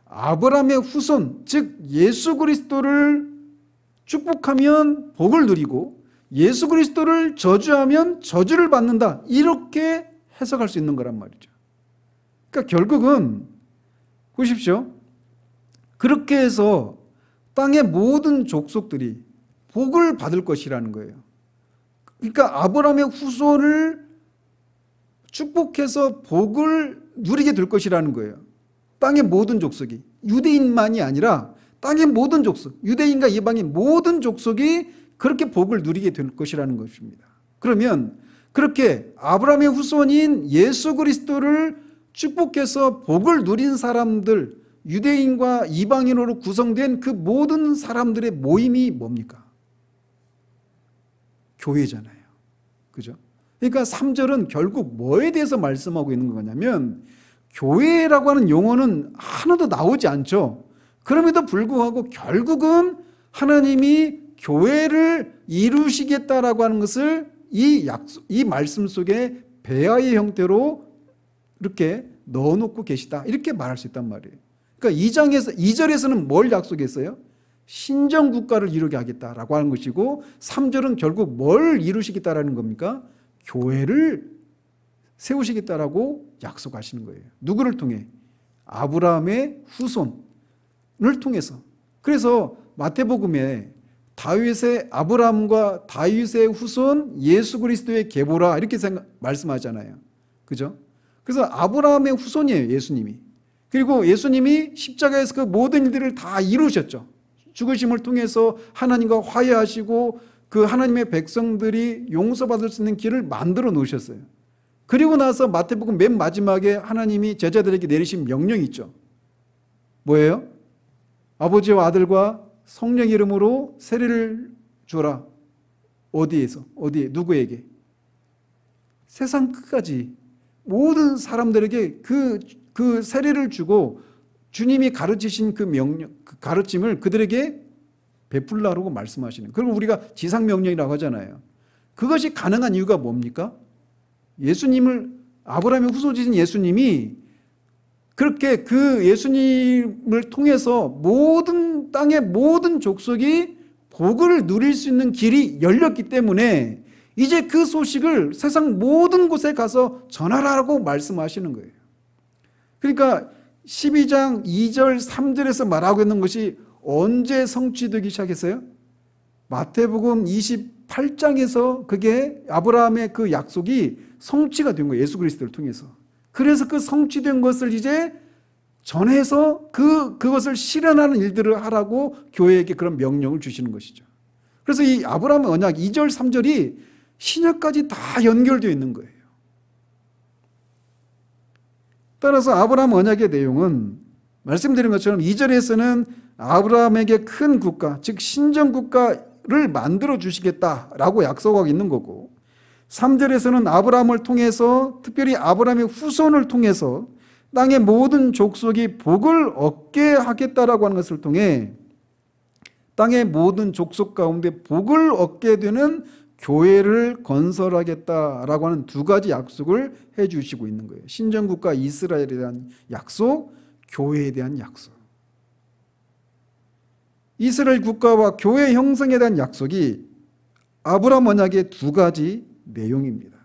아브라함의 후손, 즉 예수 그리스도를 축복하면 복을 누리고 예수 그리스도를 저주하면 저주를 받는다. 이렇게 해석할 수 있는 거란 말이죠. 그러니까 결국은 보십시오. 그렇게 해서 땅의 모든 족속들이 복을 받을 것이라는 거예요. 그러니까 아브라함의 후손을 축복해서 복을 누리게 될 것이라는 거예요. 땅의 모든 족속이. 유대인만이 아니라 땅의 모든 족속, 유대인과 이방인 모든 족속이 그렇게 복을 누리게 될 것이라는 것입니다. 그러면 그렇게 아브라함의 후손인 예수 그리스도를 축복해서 복을 누린 사람들, 유대인과 이방인으로 구성된 그 모든 사람들의 모임이 뭡니까? 교회잖아요. 그죠? 그러니까 3절은 결국 뭐에 대해서 말씀하고 있는 거냐면 교회라고 하는 용어는 하나도 나오지 않죠. 그럼에도 불구하고 결국은 하나님이 교회를 이루시겠다라고 하는 것을 이 말씀 속에 배아의 형태로 이렇게 넣어놓고 계시다. 이렇게 말할 수 있단 말이에요. 그러니까 2절에서는 뭘 약속했어요? 신정국가를 이루게 하겠다라고 하는 것이고 3절은 결국 뭘 이루시겠다라는 겁니까? 교회를 세우시겠다라고 약속하시는 거예요. 누구를 통해? 아브라함의 후손을 통해서. 그래서 마태복음에 아브라함과 다윗의 후손 예수 그리스도의 계보라 이렇게 말씀하잖아요. 그죠? 그래서 아브라함의 후손이에요, 예수님이. 그리고 예수님이 십자가에서 그 모든 일들을 다 이루셨죠. 죽으심을 통해서 하나님과 화해하시고 그 하나님의 백성들이 용서받을 수 있는 길을 만들어 놓으셨어요. 그리고 나서 마태복음 맨 마지막에 하나님이 제자들에게 내리신 명령이 있죠. 뭐예요? 아버지와 아들과 성령 이름으로 세례를 주라. 어디에서? 어디에? 누구에게? 세상 끝까지 모든 사람들에게 그 세례를 주고 주님이 가르치신 그 명령, 그 가르침을 그들에게 베풀라고 말씀하시는. 그걸 우리가 지상명령이라고 하잖아요. 그것이 가능한 이유가 뭡니까? 아브라함의 후손이신 예수님이 그렇게 그 예수님을 통해서 모든 땅의 모든 족속이 복을 누릴 수 있는 길이 열렸기 때문에 이제 그 소식을 세상 모든 곳에 가서 전하라고 말씀하시는 거예요. 그러니까 12장 2절 3절에서 말하고 있는 것이 언제 성취되기 시작했어요? 마태복음 28장에서 그게 아브라함의 그 약속이 성취가 된 거예요. 예수 그리스도를 통해서. 그래서 그 성취된 것을 이제 전해서 그것을 실현하는 일들을 하라고 교회에게 그런 명령을 주시는 것이죠. 그래서 이 아브라함의 언약 2절 3절이 신약까지 다 연결되어 있는 거예요. 따라서 아브라함 언약의 내용은 말씀드린 것처럼 2절에서는 아브라함에게 큰 국가, 즉 신정국가를 만들어 주시겠다라고 약속하고 있는 거고, 3절에서는 아브라함을 통해서, 특별히 아브라함의 후손을 통해서 땅의 모든 족속이 복을 얻게 하겠다라고 하는 것을 통해 땅의 모든 족속 가운데 복을 얻게 되는 교회를 건설하겠다라고 하는 두 가지 약속을 해주시고 있는 거예요. 신정국가 이스라엘에 대한 약속, 교회에 대한 약속. 이스라엘 국가와 교회 형성에 대한 약속이 아브라함 언약의 두 가지 내용입니다.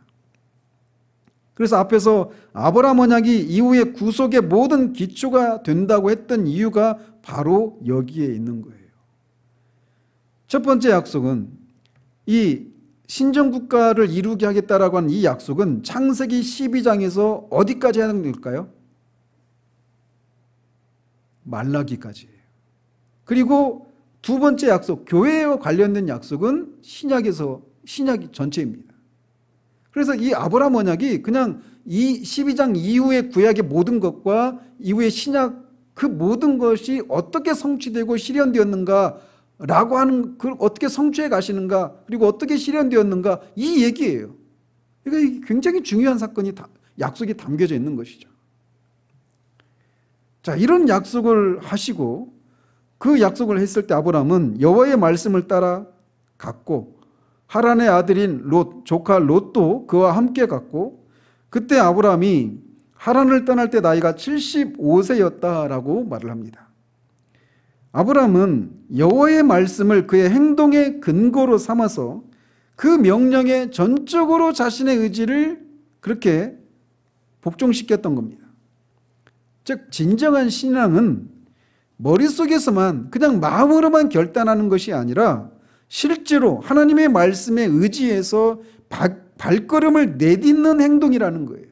그래서 앞에서 아브라함 언약이 이후에 구속의 모든 기초가 된다고 했던 이유가 바로 여기에 있는 거예요. 첫 번째 약속은 이 신정국가를 이루게 하겠다라고 하는 이 약속은 창세기 12장에서 어디까지 하는 걸까요? 말라기까지예요. 그리고 두 번째 약속, 교회와 관련된 약속은 신약 전체입니다. 그래서 이 아브라함 언약이 그냥 이 12장 이후의 구약의 모든 것과 이후의 신약 그 모든 것이 어떻게 성취되고 실현되었는가라고 하는, 어떻게 성취해 가시는가, 그리고 어떻게 실현되었는가, 이 얘기예요. 그러니까 굉장히 중요한 사건이 약속이 담겨져 있는 것이죠. 자, 이런 약속을 하시고 그 약속을 했을 때 아브라함은 여호와의 말씀을 따라 갔고 하란의 아들인 롯, 조카 롯도 그와 함께 갔고, 그때 아브라함이 하란을 떠날 때 나이가 75세였다라고 말을 합니다. 아브라함은 여호와의 말씀을 그의 행동의 근거로 삼아서 그 명령에 전적으로 자신의 의지를 그렇게 복종시켰던 겁니다. 즉 진정한 신앙은 머릿속에서만 그냥 마음으로만 결단하는 것이 아니라 실제로 하나님의 말씀에 의지해서 발걸음을 내딛는 행동이라는 거예요.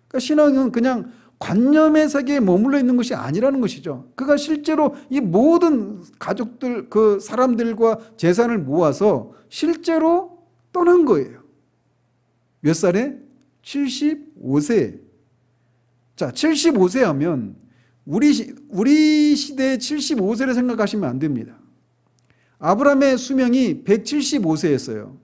그러니까 신앙은 그냥 관념의 세계에 머물러 있는 것이 아니라는 것이죠. 그가 실제로 이 모든 가족들, 그 사람들과 재산을 모아서 실제로 떠난 거예요. 몇 살에? 75세. 자, 75세 하면 우리 시대의 75세를 생각하시면 안 됩니다. 아브라함의 수명이 175세였어요.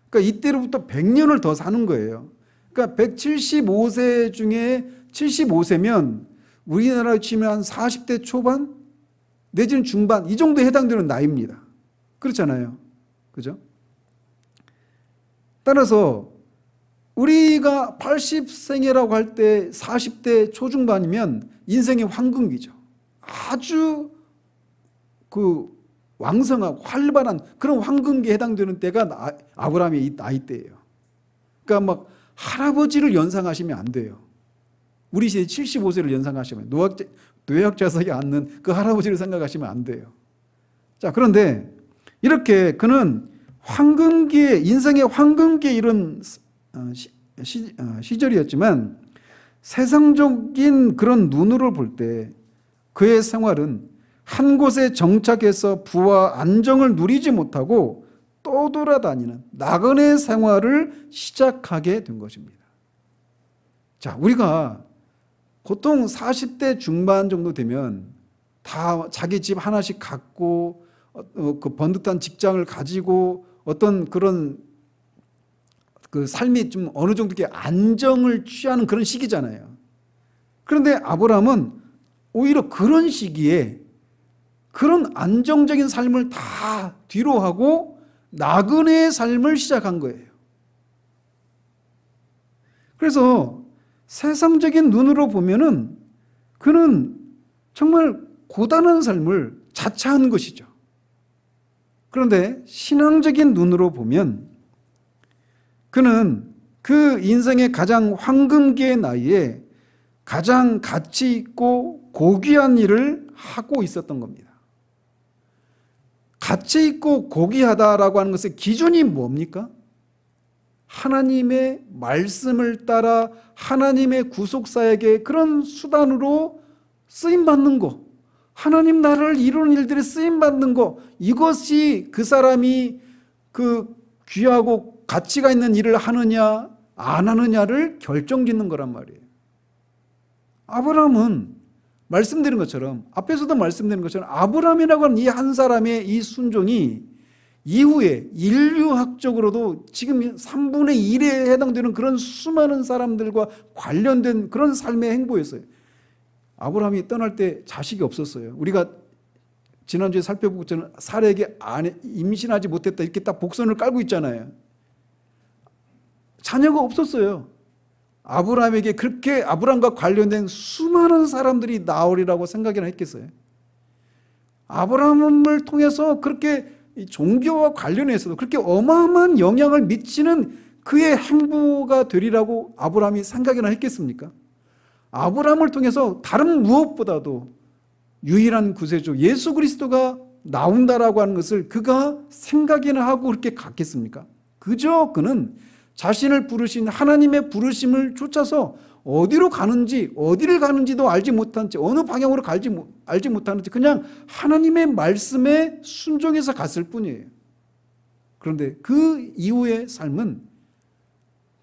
그러니까 이때로부터 100년을 더 사는 거예요. 그러니까 175세 중에 75세면 우리나라로 치면 한 40대 초반 내지는 중반 이 정도에 해당되는 나이입니다. 그렇잖아요. 그죠? 따라서 우리가 80생이라고 할 때 40대 초중반이면 인생의 황금기죠. 아주 왕성하고 활발한 그런 황금기에 해당되는 때가 아브라함의 이 나이대예요. 그러니까 막 할아버지를 연상하시면 안 돼요. 우리 시대 75세를 연상하시면 노약자석에 앉는 그 할아버지를 생각하시면 안 돼요. 자, 그런데 이렇게 그는 황금기에, 인생의 황금기에 이런 시절이었지만 세상적인 그런 눈으로 볼 때 그의 생활은 한 곳에 정착해서 부와 안정을 누리지 못하고 떠돌아다니는 나그네 생활을 시작하게 된 것입니다. 자, 우리가 보통 40대 중반 정도 되면 다 자기 집 하나씩 갖고 그 번듯한 직장을 가지고 어떤 그런 그 삶이 좀 어느 정도 이렇게 안정을 취하는 그런 시기잖아요. 그런데 아브라함은 오히려 그런 시기에 그런 안정적인 삶을 다 뒤로 하고 나그네의 삶을 시작한 거예요. 그래서 세상적인 눈으로 보면은 그는 정말 고단한 삶을 자처한 것이죠. 그런데 신앙적인 눈으로 보면 그는 그 인생의 가장 황금기의 나이에 가장 가치 있고 고귀한 일을 하고 있었던 겁니다. 가치 있고 고귀하다라고 하는 것의 기준이 뭡니까? 하나님의 말씀을 따라 하나님의 구속사에게 그런 수단으로 쓰임받는 것, 하나님 나라를 이루는 일들에 쓰임받는 것, 이것이 그 사람이 그 귀하고 가치가 있는 일을 하느냐 안 하느냐를 결정짓는 거란 말이에요. 아브라함은 말씀드린 것처럼, 앞에서도 말씀드린 것처럼 아브라함이라고 하는 이 한 사람의 이 순종이 이후에 인류학적으로도 지금 3분의 1에 해당되는 그런 수많은 사람들과 관련된 그런 삶의 행보였어요. 아브라함이 떠날 때 자식이 없었어요. 우리가 지난주에 살펴보고 저는 사라에게 임신하지 못했다 이렇게 딱 복선을 깔고 있잖아요. 자녀가 없었어요. 아브라함에게 그렇게 아브라함과 관련된 수많은 사람들이 나오리라고 생각이나 했겠어요. 아브라함을 통해서 그렇게 종교와 관련해서도 그렇게 어마어마한 영향을 미치는 그의 행보가 되리라고 아브라함이 생각이나 했겠습니까? 아브라함을 통해서 다른 무엇보다도 유일한 구세주 예수 그리스도가 나온다라고 하는 것을 그가 생각이나 하고 그렇게 갔겠습니까? 그저 그는 자신을 부르신 하나님의 부르심을 쫓아서 어디로 가는지 어디를 가는지도 알지 못한 채 어느 방향으로 알지 못하는지 그냥 하나님의 말씀에 순종해서 갔을 뿐이에요. 그런데 그 이후의 삶은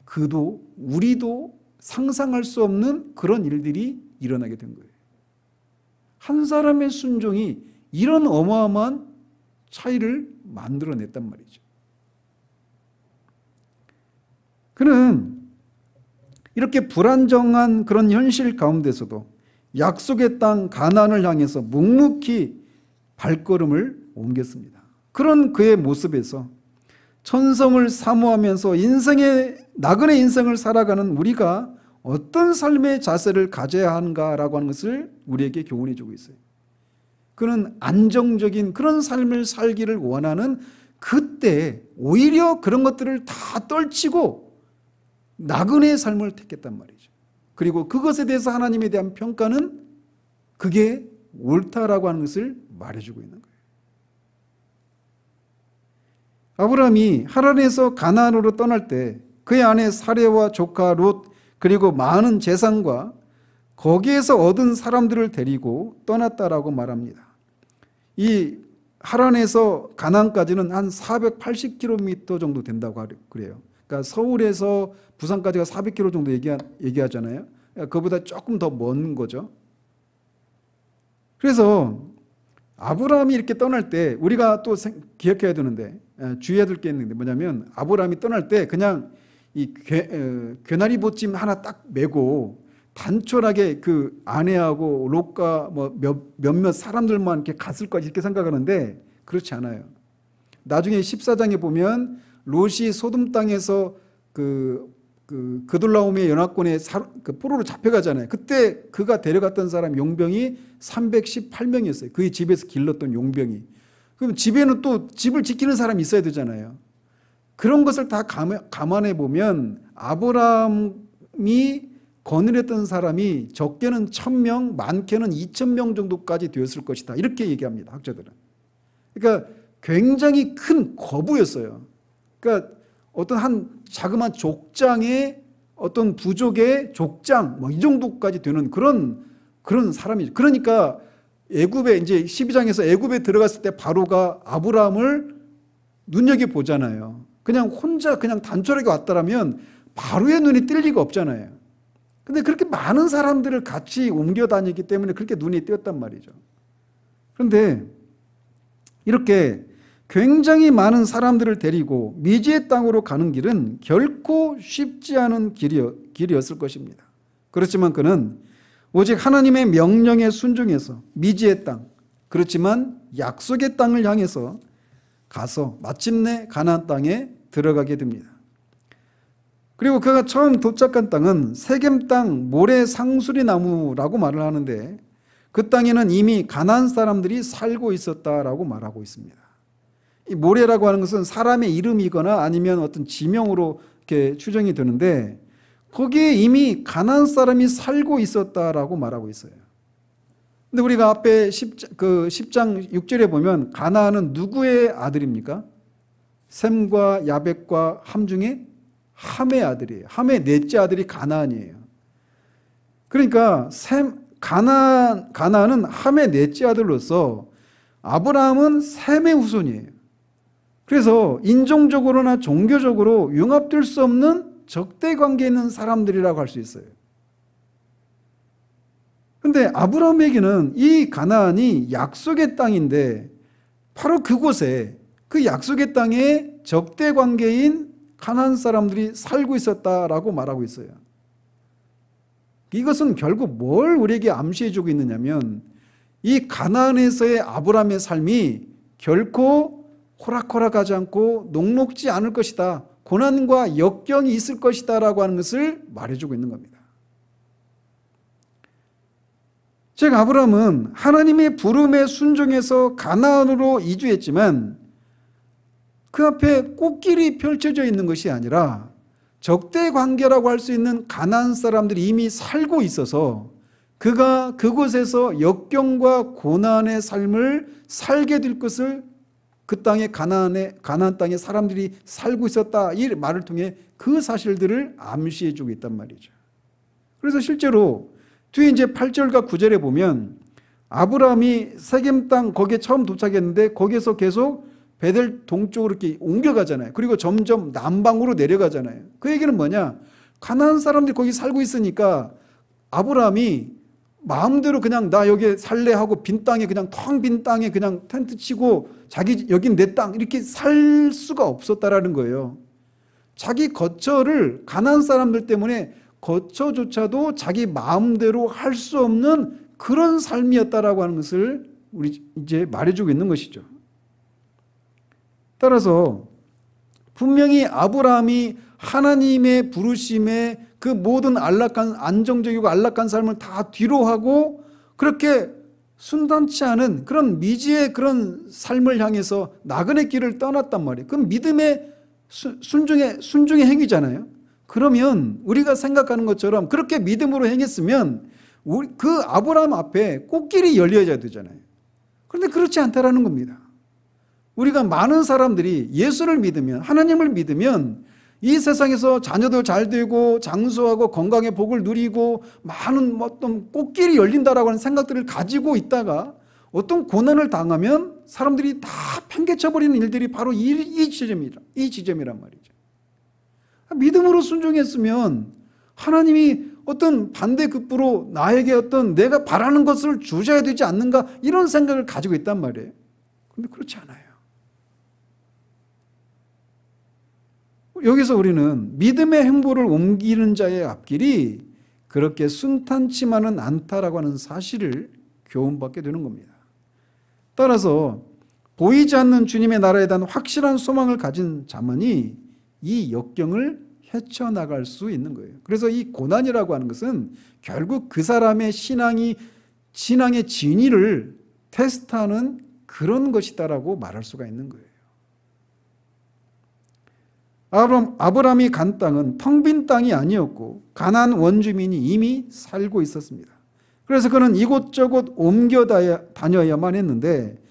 그도 우리도 상상할 수 없는 그런 일들이 일어나게 된 거예요. 한 사람의 순종이 이런 어마어마한 차이를 만들어냈단 말이죠. 그는 이렇게 불안정한 그런 현실 가운데서도 약속의 땅 가나안을 향해서 묵묵히 발걸음을 옮겼습니다. 그런 그의 모습에서 천성을 사모하면서 나그네 인생을 살아가는 우리가 어떤 삶의 자세를 가져야 하는가라고 하는 것을 우리에게 교훈해 주고 있어요. 그는 안정적인 그런 삶을 살기를 원하는 그때 오히려 그런 것들을 다 떨치고 나그네의 삶을 택했단 말이죠. 그리고 그것에 대해서 하나님에 대한 평가는 그게 옳다라고 하는 것을 말해주고 있는 거예요. 아브라함이 하란에서 가나안으로 떠날 때 그의 아내 사레와 조카 롯 그리고 많은 재산과 거기에서 얻은 사람들을 데리고 떠났다라고 말합니다. 이 하란에서 가나안까지는 한 480km 정도 된다고 그래요. 그러니까 서울에서 부산까지가 400km 정도 얘기하잖아요. 그보다 조금 더 먼 거죠. 그래서 아브라함이 이렇게 떠날 때 우리가 또 기억해야 되는데 주의해야 될 게 있는데 뭐냐면 아브라함이 떠날 때 그냥 이 괴나리 보찜 하나 딱 메고 단촐하게 그 아내하고 롯과 뭐 몇몇 사람들만 이렇게 갔을 거지 이렇게 생각하는데 그렇지 않아요. 나중에 14장에 보면 롯이 소돔 땅에서 그돌라오미의 연합군의 포로로 잡혀가잖아요. 그때 그가 데려갔던 사람 용병이 318명이었어요. 그의 집에서 길렀던 용병이. 그럼 집에는 또 집을 지키는 사람이 있어야 되잖아요. 그런 것을 다 감안해 보면 아브라함이 거느렸던 사람이 적게는 1000명, 많게는 2000명 정도까지 되었을 것이다. 이렇게 얘기합니다. 학자들은. 그러니까 굉장히 큰 거부였어요. 그러니까 어떤 한 자그마한 족장의 어떤 부족의 족장 뭐 이 정도까지 되는 그런 사람이죠. 그러니까 애굽에 이제 12장에서 애굽에 들어갔을 때 바로가 아브라함을 눈여겨 보잖아요. 그냥 혼자 그냥 단촐하게 왔다라면 바로의 눈이 뜰 리가 없잖아요. 근데 그렇게 많은 사람들을 같이 옮겨 다니기 때문에 그렇게 눈이 띄었단 말이죠. 그런데 이렇게 굉장히 많은 사람들을 데리고 미지의 땅으로 가는 길은 결코 쉽지 않은 길이었을 것입니다. 그렇지만 그는 오직 하나님의 명령에 순종해서 미지의 땅, 그렇지만 약속의 땅을 향해서 가서 마침내 가나안 땅에 들어가게 됩니다. 그리고 그가 처음 도착한 땅은 세겜 땅 모래 상수리 나무라고 말을 하는데 그 땅에는 이미 가나안 사람들이 살고 있었다라고 말하고 있습니다. 이 모래라고 하는 것은 사람의 이름이거나 아니면 어떤 지명으로 이렇게 추정이 되는데 거기에 이미 가나안 사람이 살고 있었다라고 말하고 있어요. 근데 우리가 앞에 10장 6절에 보면 가나안은 누구의 아들입니까? 셈과 야벳과 함 중에 함의 아들이에요. 함의 넷째 아들이 가나안이에요. 그러니까 가나안은 함의 넷째 아들로서 아브라함은 셈의 후손이에요. 그래서 인종적으로나 종교적으로 융합될 수 없는 적대 관계에 있는 사람들이라고 할 수 있어요. 그런데 아브라함에게는 이 가나안이 약속의 땅인데 바로 그곳에 그 약속의 땅에 적대 관계인 가나안 사람들이 살고 있었다라고 말하고 있어요. 이것은 결국 뭘 우리에게 암시해 주고 있느냐면 이 가나안에서의 아브라함의 삶이 결코 호락호락하지 않고 녹록지 않을 것이다. 고난과 역경이 있을 것이다 라고 하는 것을 말해주고 있는 겁니다. 즉 아브라함은 하나님의 부름에 순종해서 가나안으로 이주했지만 그 앞에 꽃길이 펼쳐져 있는 것이 아니라 적대 관계라고 할 수 있는 가나안 사람들이 이미 살고 있어서 그가 그곳에서 역경과 고난의 삶을 살게 될 것을 그 땅에 가나안 땅에 사람들이 살고 있었다 이 말을 통해 그 사실들을 암시해 주고 있단 말이죠. 그래서 실제로 뒤에 이제 8절과 9절에 보면 아브라함이 세겜 땅 거기에 처음 도착했는데 거기에서 계속 베델 동쪽으로 이렇게 옮겨가잖아요. 그리고 점점 남방으로 내려가잖아요. 그 얘기는 뭐냐? 가나안 사람들이 거기 살고 있으니까 아브라함이 마음대로 그냥 나 여기 살래 하고 빈 땅에 그냥 텅 빈 땅에 그냥 텐트 치고 자기 여긴 내 땅 이렇게 살 수가 없었다라는 거예요. 자기 거처를 가나안 사람들 때문에 거처조차도 자기 마음대로 할 수 없는 그런 삶이었다라고 하는 것을 우리 이제 말해주고 있는 것이죠. 따라서 분명히 아브라함이 하나님의 부르심에 그 모든 안락한 안정적이고 안락한 삶을 다 뒤로하고 그렇게 순탄치 않은 그런 미지의 그런 삶을 향해서 나그네 길을 떠났단 말이에요. 그건 믿음의 순종의 행위잖아요. 그러면 우리가 생각하는 것처럼 그렇게 믿음으로 행했으면 그 아브라함 앞에 꽃길이 열려야 되잖아요. 그런데 그렇지 않다라는 겁니다. 우리가 많은 사람들이 예수를 믿으면 하나님을 믿으면 이 세상에서 자녀도 잘 되고 장수하고 건강의 복을 누리고 많은 어떤 꽃길이 열린다라고 하는 생각들을 가지고 있다가 어떤 고난을 당하면 사람들이 다 팽개쳐버리는 일들이 바로 이 지점이란 말이죠. 믿음으로 순종했으면 하나님이 어떤 반대급부로 나에게 어떤 내가 바라는 것을 주셔야 되지 않는가 이런 생각을 가지고 있단 말이에요. 그런데 그렇지 않아요. 여기서 우리는 믿음의 행보를 옮기는 자의 앞길이 그렇게 순탄치만은 않다라고 하는 사실을 교훈받게 되는 겁니다. 따라서 보이지 않는 주님의 나라에 대한 확실한 소망을 가진 자만이 이 역경을 헤쳐나갈 수 있는 거예요. 그래서 이 고난이라고 하는 것은 결국 그 사람의 신앙의 진위를 테스트하는 그런 것이다라고 말할 수가 있는 거예요. 아브라함이 간 땅은 텅 빈 땅이 아니었고 가나안 원주민이 이미 살고 있었습니다. 그래서 그는 이곳저곳 옮겨 다녀야만 했는데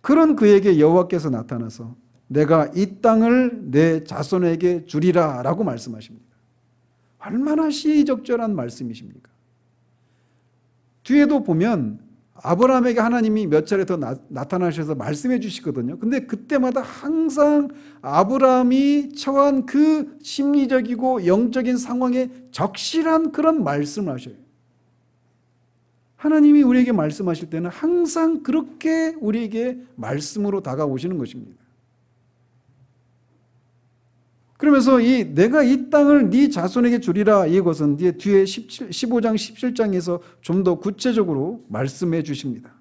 그런 그에게 여호와께서 나타나서 내가 이 땅을 내 자손에게 주리라 라고 말씀하십니다. 얼마나 시의적절한 말씀이십니까? 뒤에도 보면 아브라함에게 하나님이 몇 차례 더 나타나셔서 말씀해 주시거든요. 근데 그때마다 항상 아브라함이 처한 그 심리적이고 영적인 상황에 적실한 그런 말씀을 하셔요. 하나님이 우리에게 말씀하실 때는 항상 그렇게 우리에게 말씀으로 다가오시는 것입니다. 그러면서 내가 이 땅을 네 자손에게 주리라 이것은 뒤에 15장 17장에서 좀 더 구체적으로 말씀해 주십니다.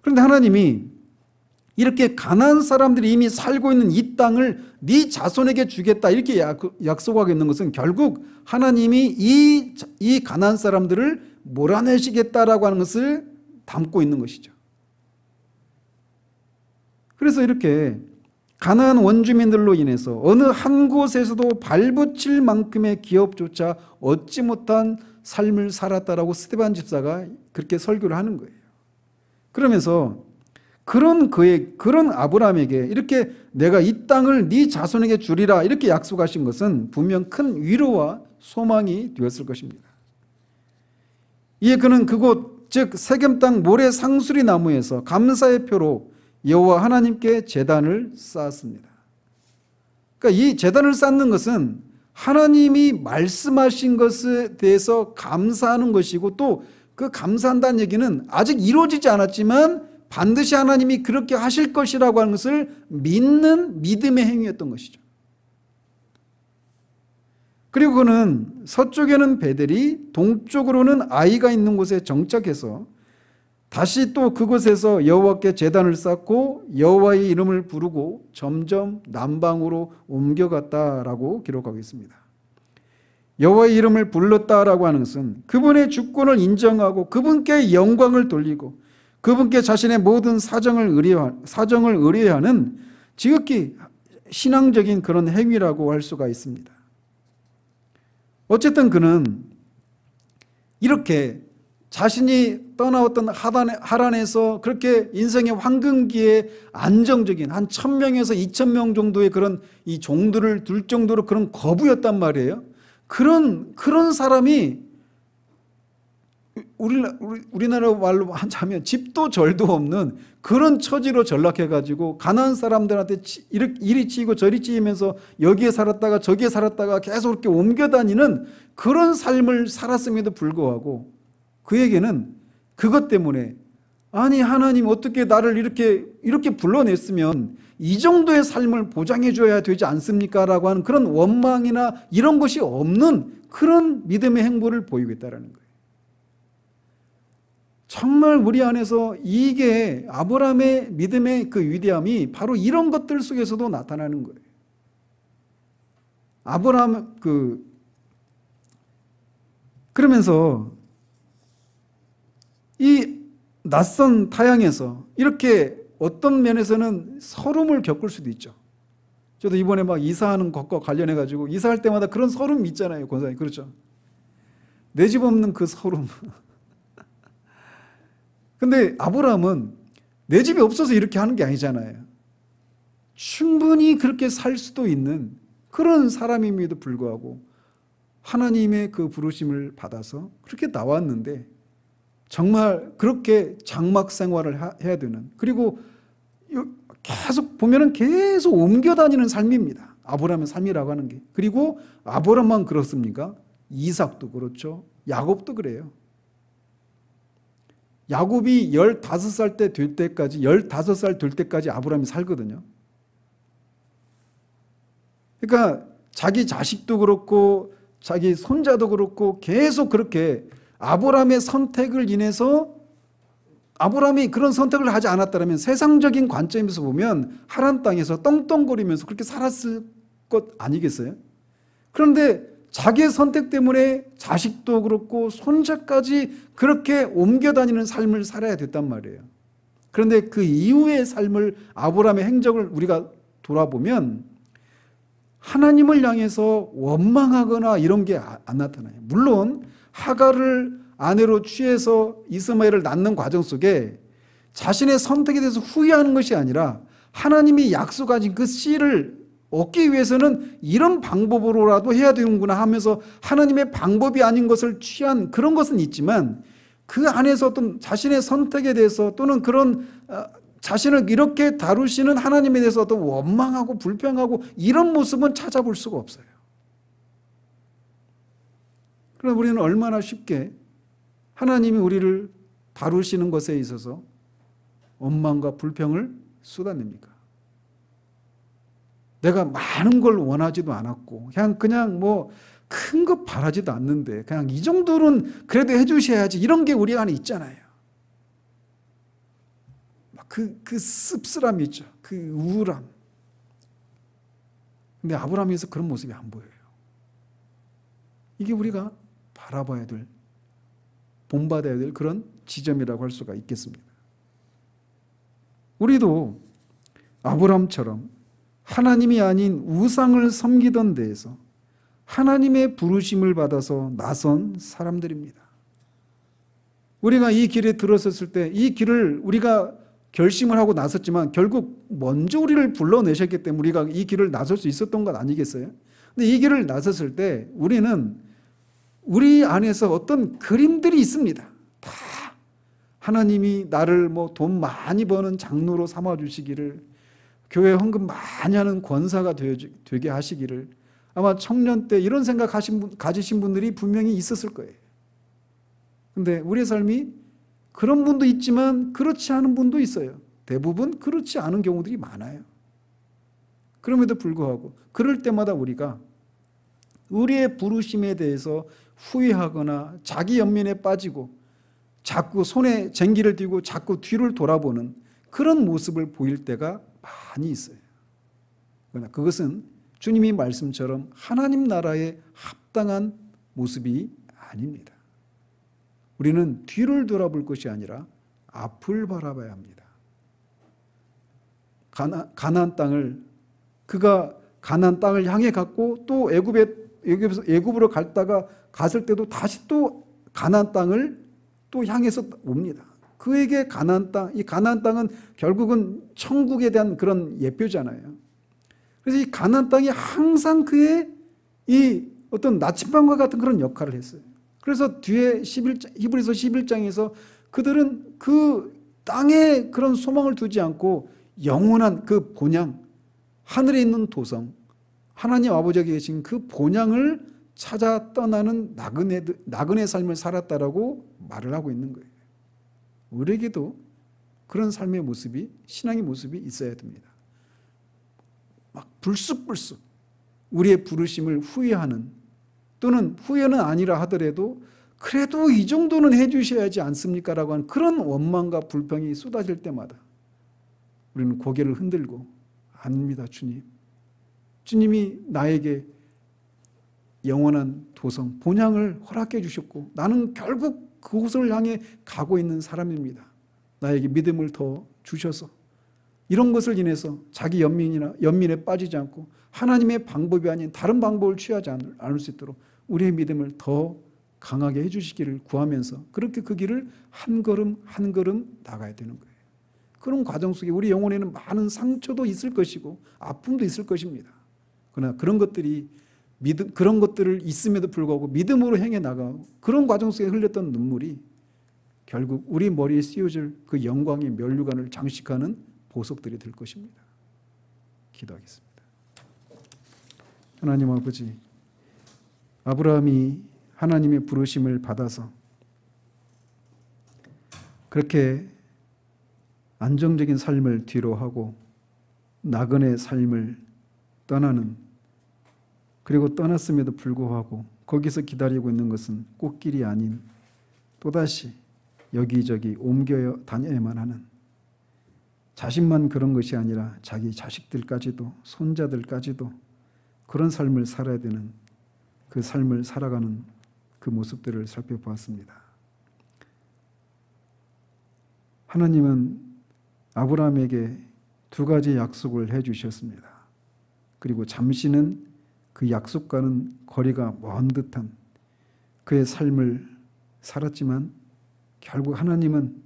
그런데 하나님이 이렇게 가나안 사람들이 이미 살고 있는 이 땅을 네 자손에게 주겠다 이렇게 약속하고 있는 것은 결국 하나님이 이 가나안 사람들을 몰아내시겠다라고 하는 것을 담고 있는 것이죠. 그래서 이렇게 가나안 원주민들로 인해서 어느 한 곳에서도 발붙일 만큼의 기업조차 얻지 못한 삶을 살았다라고 스데반 집사가 그렇게 설교를 하는 거예요. 그러면서 그런 아브라함에게 이렇게 내가 이 땅을 네 자손에게 주리라 이렇게 약속하신 것은 분명 큰 위로와 소망이 되었을 것입니다. 이에 그는 그곳 즉 세겜 땅 모래 상수리 나무에서 감사의 표로 여호와 하나님께 제단을 쌓았습니다. 그러니까 이 제단을 쌓는 것은 하나님이 말씀하신 것에 대해서 감사하는 것이고 또 그 감사한다는 얘기는 아직 이루어지지 않았지만 반드시 하나님이 그렇게 하실 것이라고 하는 것을 믿는 믿음의 행위였던 것이죠. 그리고 그는 서쪽에는 베델이 동쪽으로는 아이가 있는 곳에 정착해서 다시 또 그곳에서 여호와께 제단을 쌓고 여호와의 이름을 부르고 점점 남방으로 옮겨갔다라고 기록하고 있습니다. 여호와의 이름을 불렀다라고 하는 것은 그분의 주권을 인정하고 그분께 영광을 돌리고 그분께 자신의 모든 사정을 의뢰하는 지극히 신앙적인 그런 행위라고 할 수가 있습니다. 어쨌든 그는 이렇게 자신이 떠나왔던 하란에서 그렇게 인생의 황금기에 안정적인 한 1000명에서 2000명 정도의 그런 이 종들을 둘 정도로 그런 거부였단 말이에요. 그런 사람이 우리나라 말로 하자면 집도 절도 없는 그런 처지로 전락해가지고 가나안 사람들한테 이리 치이고 저리 치이면서 여기에 살았다가 저기에 살았다가 계속 이렇게 옮겨 다니는 그런 삶을 살았음에도 불구하고 그에게는 그것 때문에 아니 하나님 어떻게 나를 이렇게 불러냈으면 이 정도의 삶을 보장해 줘야 되지 않습니까? 라고 하는 그런 원망이나 이런 것이 없는 그런 믿음의 행보를 보이고 있다는 거예요. 정말 우리 안에서 이게 아브라함의 믿음의 그 위대함이 바로 이런 것들 속에서도 나타나는 거예요. 아브라함 그러면서 이 낯선 타향에서 이렇게 어떤 면에서는 서름을 겪을 수도 있죠. 저도 이번에 막 이사하는 것과 관련해 가지고 이사할 때마다 그런 서름이 있잖아요, 권사님. 그렇죠? 내 집 없는 그 서름. 근데 아브라함은 내 집이 없어서 이렇게 하는 게 아니잖아요. 충분히 그렇게 살 수도 있는 그런 사람임에도 불구하고 하나님의 그 부르심을 받아서 그렇게 나왔는데 정말 그렇게 장막 생활을 해야 되는, 그리고 계속 보면은 계속 옮겨 다니는 삶입니다. 아브라함의 삶이라고 하는 게. 그리고 아브라함만 그렇습니까? 이삭도 그렇죠. 야곱도 그래요. 야곱이 15살 될 때까지 아브라함이 살거든요. 그러니까 자기 자식도 그렇고 자기 손자도 그렇고 계속 그렇게 아브라함의 선택을 인해서, 아브라함이 그런 선택을 하지 않았다면 세상적인 관점에서 보면 하란 땅에서 떵떵거리면서 그렇게 살았을 것 아니겠어요? 그런데 자기의 선택 때문에 자식도 그렇고 손자까지 그렇게 옮겨 다니는 삶을 살아야 됐단 말이에요. 그런데 그 이후의 삶을, 아브라함의 행적을 우리가 돌아보면 하나님을 향해서 원망하거나 이런 게 안 나타나요. 물론 하갈을 아내로 취해서 이스마엘을 낳는 과정 속에 자신의 선택에 대해서 후회하는 것이 아니라 하나님이 약속하신 그 씨를 얻기 위해서는 이런 방법으로라도 해야 되는구나 하면서 하나님의 방법이 아닌 것을 취한 그런 것은 있지만, 그 안에서 어떤 자신의 선택에 대해서 또는 그런 자신을 이렇게 다루시는 하나님에 대해서 어떤 원망하고 불평하고 이런 모습은 찾아볼 수가 없어요. 그럼 우리는 얼마나 쉽게 하나님이 우리를 다루시는 것에 있어서 원망과 불평을 쏟아냅니까? 내가 많은 걸 원하지도 않았고 그냥 뭐 큰 것 바라지도 않는데 그냥 이 정도는 그래도 해주셔야지, 이런 게 우리 안에 있잖아요. 막 그 씁쓸함이 있죠. 그 우울함. 근데 아브라함에서 그런 모습이 안 보여요. 이게 우리가 바라봐야 될, 본받아야 될 그런 지점이라고 할 수가 있겠습니다. 우리도 아브라함처럼 하나님이 아닌 우상을 섬기던 데에서 하나님의 부르심을 받아서 나선 사람들입니다. 우리가 이 길에 들어섰을 때 이 길을 우리가 결심을 하고 나섰지만 결국 먼저 우리를 불러내셨기 때문에 우리가 이 길을 나설 수 있었던 것 아니겠어요? 근데 이 길을 나섰을 때 우리는 우리 안에서 어떤 그림들이 있습니다. 다 하나님이 나를 뭐 돈 많이 버는 장로로 삼아주시기를, 교회 헌금 많이 하는 권사가 되게 하시기를, 아마 청년 때 이런 생각 가지신 분들이 분명히 있었을 거예요. 근데 우리의 삶이 그런 분도 있지만 그렇지 않은 분도 있어요. 대부분 그렇지 않은 경우들이 많아요. 그럼에도 불구하고 그럴 때마다 우리가 우리의 부르심에 대해서 후회하거나 자기 연민에 빠지고 자꾸 손에 쟁기를 쥐고 자꾸 뒤를 돌아보는 그런 모습을 보일 때가 많이 있어요. 그러나 그것은 주님이 말씀처럼 하나님 나라에 합당한 모습이 아닙니다. 우리는 뒤를 돌아볼 것이 아니라 앞을 바라봐야 합니다. 가나안 땅을, 그가 가나안 땅을 향해 갔고 또 애굽으로 갔을 때도 다시 또 가나안 땅을 또 향해서 옵니다. 그에게 가나안 땅, 이 가나안 땅은 결국은 천국에 대한 그런 예표잖아요. 그래서 이 가나안 땅이 항상 그의 이 어떤 나침반과 같은 그런 역할을 했어요. 그래서 뒤에 히브리서 11장에서 그들은 그 땅에 그런 소망을 두지 않고 영원한 그 본향, 하늘에 있는 도성, 하나님 아버지에게 계신 그 본향을 찾아 떠나는 나그네 삶을 살았다라고 말을 하고 있는 거예요. 우리에게도 그런 삶의 모습이, 신앙의 모습이 있어야 됩니다. 막 불쑥불쑥 우리의 부르심을 후회하는, 또는 후회는 아니라 하더라도 그래도 이 정도는 해주셔야지 않습니까? 라고 하는 그런 원망과 불평이 쏟아질 때마다 우리는 고개를 흔들고, 아닙니다, 주님. 주님이 나에게 영원한 도성, 본향을 허락해 주셨고 나는 결국 그곳을 향해 가고 있는 사람입니다. 나에게 믿음을 더 주셔서 이런 것을 인해서 자기 연민에 빠지지 않고 하나님의 방법이 아닌 다른 방법을 취하지 않을 수 있도록 우리의 믿음을 더 강하게 해주시기를 구하면서 그렇게 그 길을 한 걸음 한 걸음 나가야 되는 거예요. 그런 과정 속에 우리 영혼에는 많은 상처도 있을 것이고 아픔도 있을 것입니다. 그러나 그런 것들을 있음에도 불구하고 믿음으로 행해 나가고 그런 과정 속에 흘렸던 눈물이 결국 우리 머리에 씌워질 그 영광의 면류관을 장식하는 보석들이 될 것입니다. 기도하겠습니다. 하나님 아버지, 아브라함이 하나님의 부르심을 받아서 그렇게 안정적인 삶을 뒤로하고 나그네 삶을 떠나는, 그리고 떠났음에도 불구하고 거기서 기다리고 있는 것은 꽃길이 아닌 또다시 여기저기 옮겨 다녀야만 하는, 자신만 그런 것이 아니라 자기 자식들까지도 손자들까지도 그런 삶을 살아야 되는, 그 삶을 살아가는 그 모습들을 살펴보았습니다. 하나님은 아브라함에게 두 가지 약속을 해주셨습니다. 그리고 잠시는 그 약속과는 거리가 먼 듯한 그의 삶을 살았지만 결국 하나님은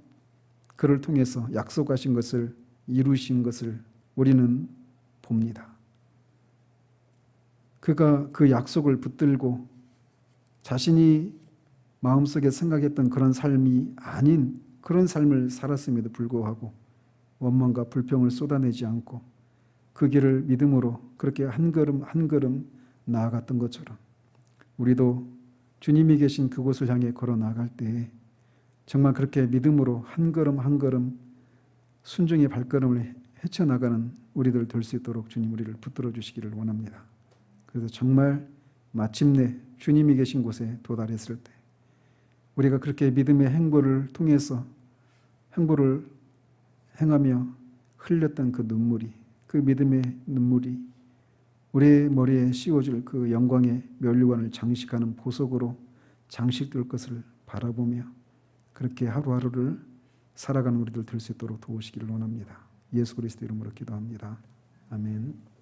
그를 통해서 약속하신 것을 이루신 것을 우리는 봅니다. 그가 그 약속을 붙들고 자신이 마음속에 생각했던 그런 삶이 아닌 그런 삶을 살았음에도 불구하고 원망과 불평을 쏟아내지 않고 그 길을 믿음으로 그렇게 한 걸음 한 걸음 나아갔던 것처럼 우리도 주님이 계신 그곳을 향해 걸어 나갈 때에 정말 그렇게 믿음으로 한 걸음 한 걸음 순종의 발걸음을 헤쳐나가는 우리들 될 수 있도록 주님 우리를 붙들어 주시기를 원합니다. 그래서 정말 마침내 주님이 계신 곳에 도달했을 때 우리가 그렇게 믿음의 행보를 통해서 행보를 행하며 흘렸던 그 눈물이, 그 믿음의 눈물이 우리의 머리에 씌워줄 그 영광의 면류관을 장식하는 보석으로 장식될 것을 바라보며 그렇게 하루하루를 살아가는 우리들 될 수 있도록 도우시기를 원합니다. 예수 그리스도 이름으로 기도합니다. 아멘.